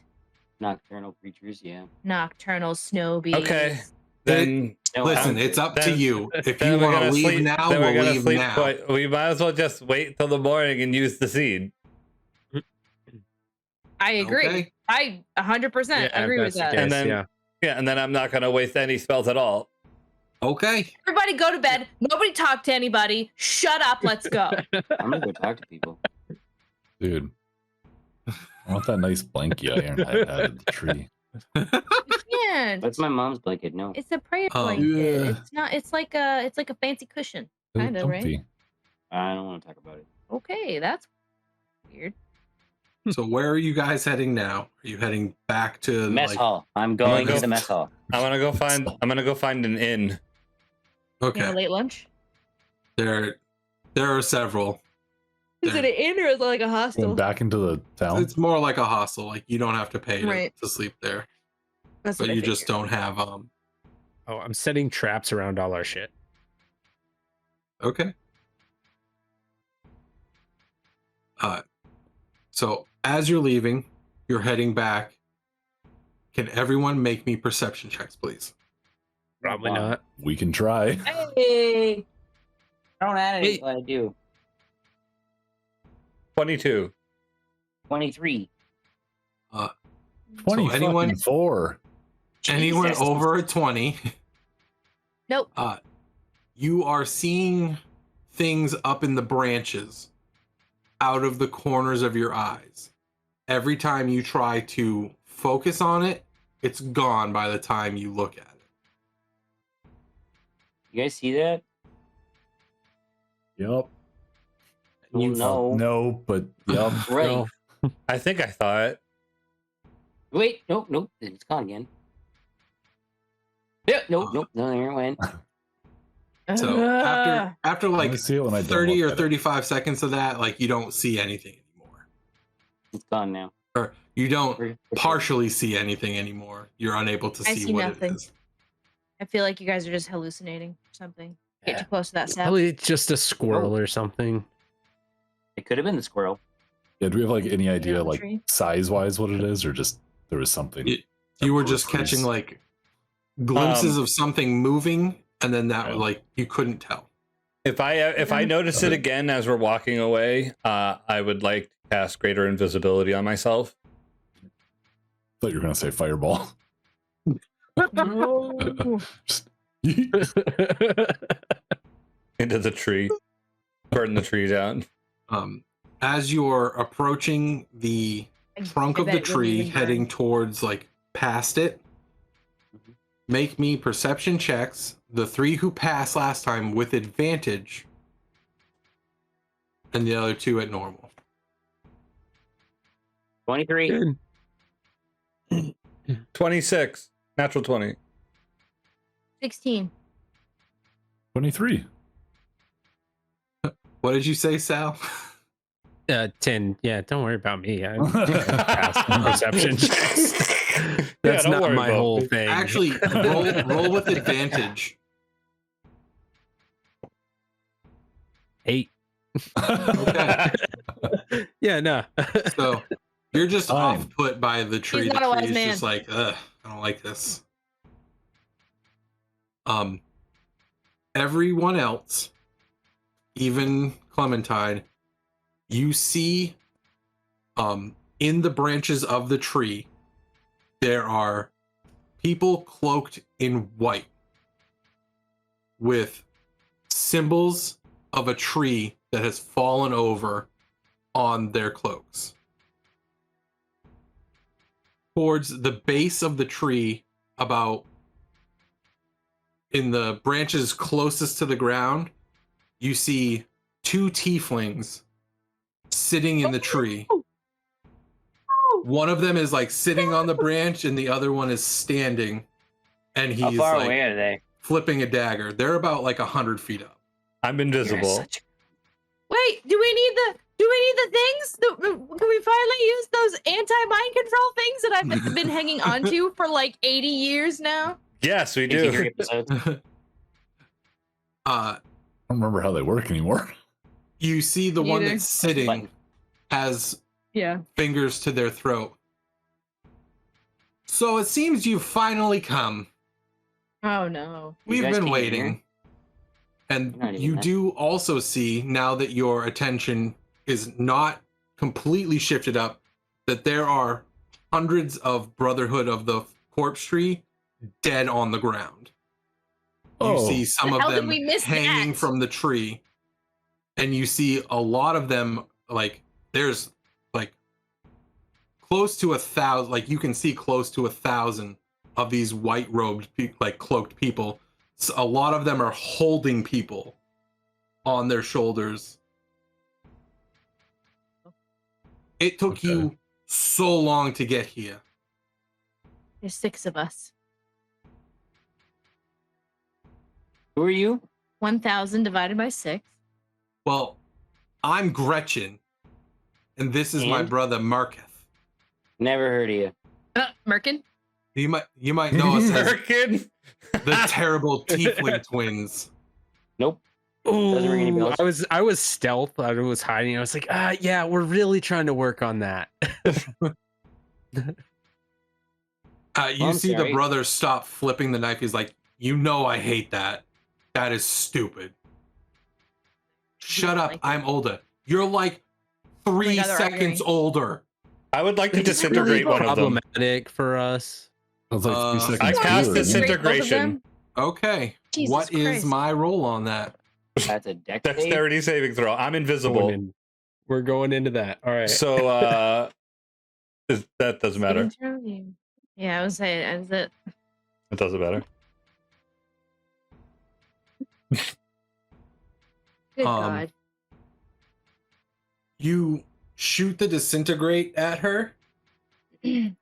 Nocturnal creatures, yeah. Nocturnal snow bees. Okay. Then Listen, it's up to you. If you we're want to gonna leave sleep- now, then we're we'll gonna leave sleep now. we might as well just wait till the morning and use the seed. I agree. Okay. I 100% agree with that. And then and then I'm not gonna waste any spells at all. Okay. Everybody go to bed. Nobody talk to anybody. Shut up. Let's go. I'm gonna go talk to people. Dude, I want that nice blankie iron I added the tree. Yeah. That's my mom's blanket. No. It's a prayer Oh. blanket. Yeah. It's not. It's like a fancy cushion. Kind of, right? Comfy. I don't want to talk about it. Okay, that's weird. So where are you guys heading now? Are you heading back to Mess hall. I'm going go- to the mess hall. I'm gonna go find an inn. Okay. You have a late lunch. There are several. Is it an inn or is it like a Going hostel? back into the town. It's more like a hostel. Like you don't have to pay Right. to sleep there, That's but what I you just figured. don't have Oh, I'm setting traps around all our shit. Okay. So as you're leaving, you're heading back. Can everyone make me perception checks, please? Probably Wow. not. We can try. Hey! Don't add Hey. it. What I do. 22. 23. So 24. anyone Jesus. over a 20, Nope. you are seeing things up in the branches out of the corners of your eyes. Every time you try to focus on it, it's gone by the time you look at it. You guys see that? Yep. You know. No, but yep. Right. No. I think I saw it. Wait, nope. It's gone again. Yeah, nope. No, there it went. So after I like only see it when I don't 30 look or at it. 35 seconds of that, like you don't see anything anymore. It's gone now. Or you don't For sure. partially see anything anymore. You're unable to I see see what nothing. it is. I feel like you guys are just hallucinating or something. Get Yeah. too close to that sound. Probably just a squirrel or something. It could have been the squirrel. Yeah, do we have like any on idea the like tree? size wise what it is, or just there was something? You were just catching like glimpses of something moving, and then that Oh. like you couldn't tell. If I notice it again as we're walking away, I would like to cast greater invisibility on myself. Thought you were gonna say fireball. No. Just- Into the tree. Burn the tree down. As you're approaching the trunk of the tree, heading towards like past it, make me perception checks. The 3 who passed last time with advantage, and the other 2 at normal. 23. 26. Natural 20. 16. 23. What did you say, Sal? 10. Yeah, don't worry about me. I passed perception checks. That's don't not worry my about whole me. thing. Actually, roll with advantage. 8. Okay. Yeah, no. So you're just Fine. off put by the tree. He's The not a wise tree is man. just like, ugh, I don't like this. everyone else, even Clementine, you see in the branches of the tree, there are people cloaked in white with symbols of a tree that has fallen over on their cloaks. Towards the base of the tree, about in the branches closest to the ground, you see two tieflings sitting in the tree. One of them is like sitting on the branch and the other one is standing, and How he's far like away are they? flipping a dagger. They're about like 100 feet up. I'm invisible. Wait, do we need the things? Can we finally use those anti-mind control things that I've been hanging on to for like 80 years now? Yes, we 53 do. episodes. I don't remember how they work anymore. You see the one Neither. that's sitting has Yeah. fingers to their throat. So it seems you've finally come. Oh no. You We've guys been came waiting. here? And Not even you that. do also see, now that your attention is not completely shifted up, that there are hundreds of Brotherhood of the Corpse Tree dead on the ground. You see some The of hell did them we miss hanging that? from the tree. And you see a lot of them, like, there's like close to 1,000, like you can see close to 1,000 of these white robed, like cloaked people. So a lot of them are holding people on their shoulders. It took you so long to get here. There's 6 of us. Who are you? 1,000 divided by 6. Well, I'm Gretchen, and this is my And? brother Marketh. Never heard of you. Merkin? You might know us as American. the terrible Tiefling twins. Nope. Doesn't ring any Ooh, bells. I was stealth. I was hiding. I was like, yeah, we're really trying to work on that. You I'm see the sorry. brother stop flipping the knife. He's like, "You know I hate that. That is stupid. Shut up. Like it. I'm older. You're like 3 God, they're seconds arguing. older." I would like to It's disintegrate really one of them. problematic for us. That's like 3 Uh, seconds. I You cast want to fewer, disintegrate both of disintegration. them? Okay. Jesus What is Christ. my roll on that? That's a deck save. Dexterity saving throw. I'm invisible. We're going into that. All right. So that doesn't matter. Yeah, I was saying, as it. It doesn't matter. Good Um, God. You shoot the disintegrate at her, and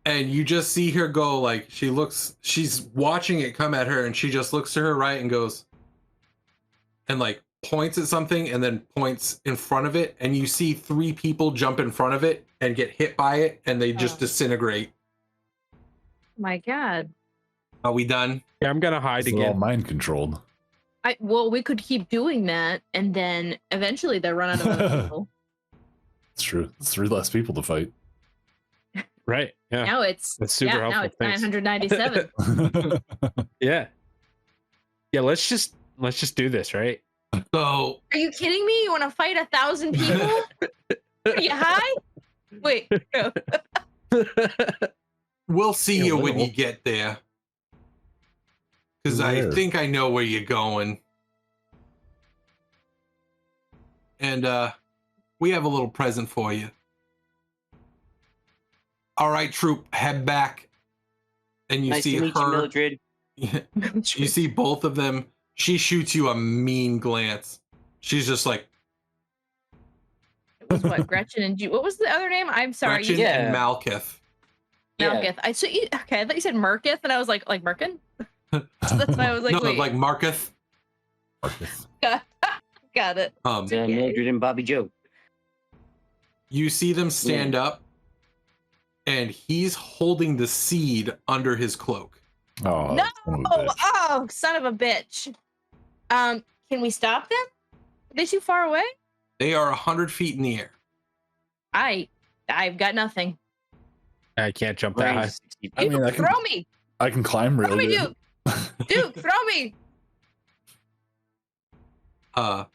you just see her go, like, she's watching it come at her, and she just looks to her right and goes, and like points at something and then points in front of it, and you see 3 people jump in front of it and get hit by it, and they just Oh. disintegrate. My God. Are we done? Yeah, I'm gonna hide They're all again. mind controlled. Well, we could keep doing that, and then eventually they'll run out of other people. It's true. It's 3 less people to fight. Right. Yeah. Now it's That's super now helpful. it's Thanks. 997. Yeah. Yeah. Let's just do this, right? So Are you kidding me? You want to fight 1,000 people? Are you high? Wait, no. we'll see Yeah, you when little. you get there. Because I Where? think I know where you're going. And we have a little present for you. All right, troop, head back. And you Nice see to meet you, her. Mildred. You see both of them. She shoots you a mean glance. She's just like, It was what, Gretchen and what was the other name? I'm sorry. Gretchen You and Yeah. Malketh. said Yeah. Malkith. Okay, I thought you said Merkith, and I was like Merkin? So that's why I was like, No, wait. like Marketh. Got it. It's, Mildred and Bobby Joe. You see them stand up, and he's holding the seed under his cloak. Oh, No! son of a bitch. Oh, son of a bitch. Can we stop them? Are they too far away? They are 100 feet in the air. I've got nothing. I can't jump that Range high. is 60 I mean, I can- Throw me! I can climb Throw really me, good. Duke! Duke, throw me! I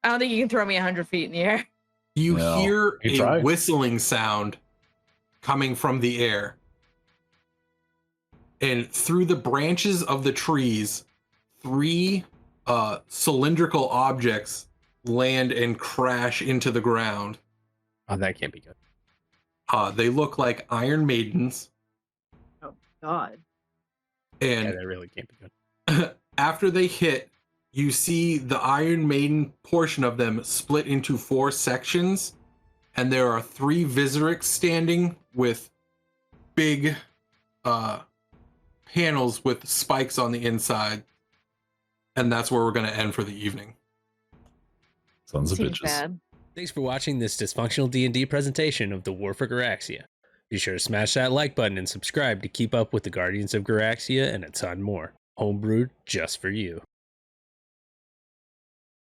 don't think you can throw me 100 feet in the air. You No. hear You a try. whistling sound coming from the air. And through the branches of the trees, 3 cylindrical objects land and crash into the ground. Oh, that can't be good. They look like Iron Maidens. Oh, God. And Yeah, that really can't be good. after they hit, you see the Iron Maiden portion of them split into 4 sections, and there are 3 Vizirics standing with big panels with spikes on the inside. And that's where we're going to end for the evening. Sons of Seems bitches. bad. Thanks for watching this dysfunctional D&D presentation of the War for Garaxia. Be sure to smash that like button and subscribe to keep up with the Guardians of Garaxia and a ton more. Homebrewed just for you.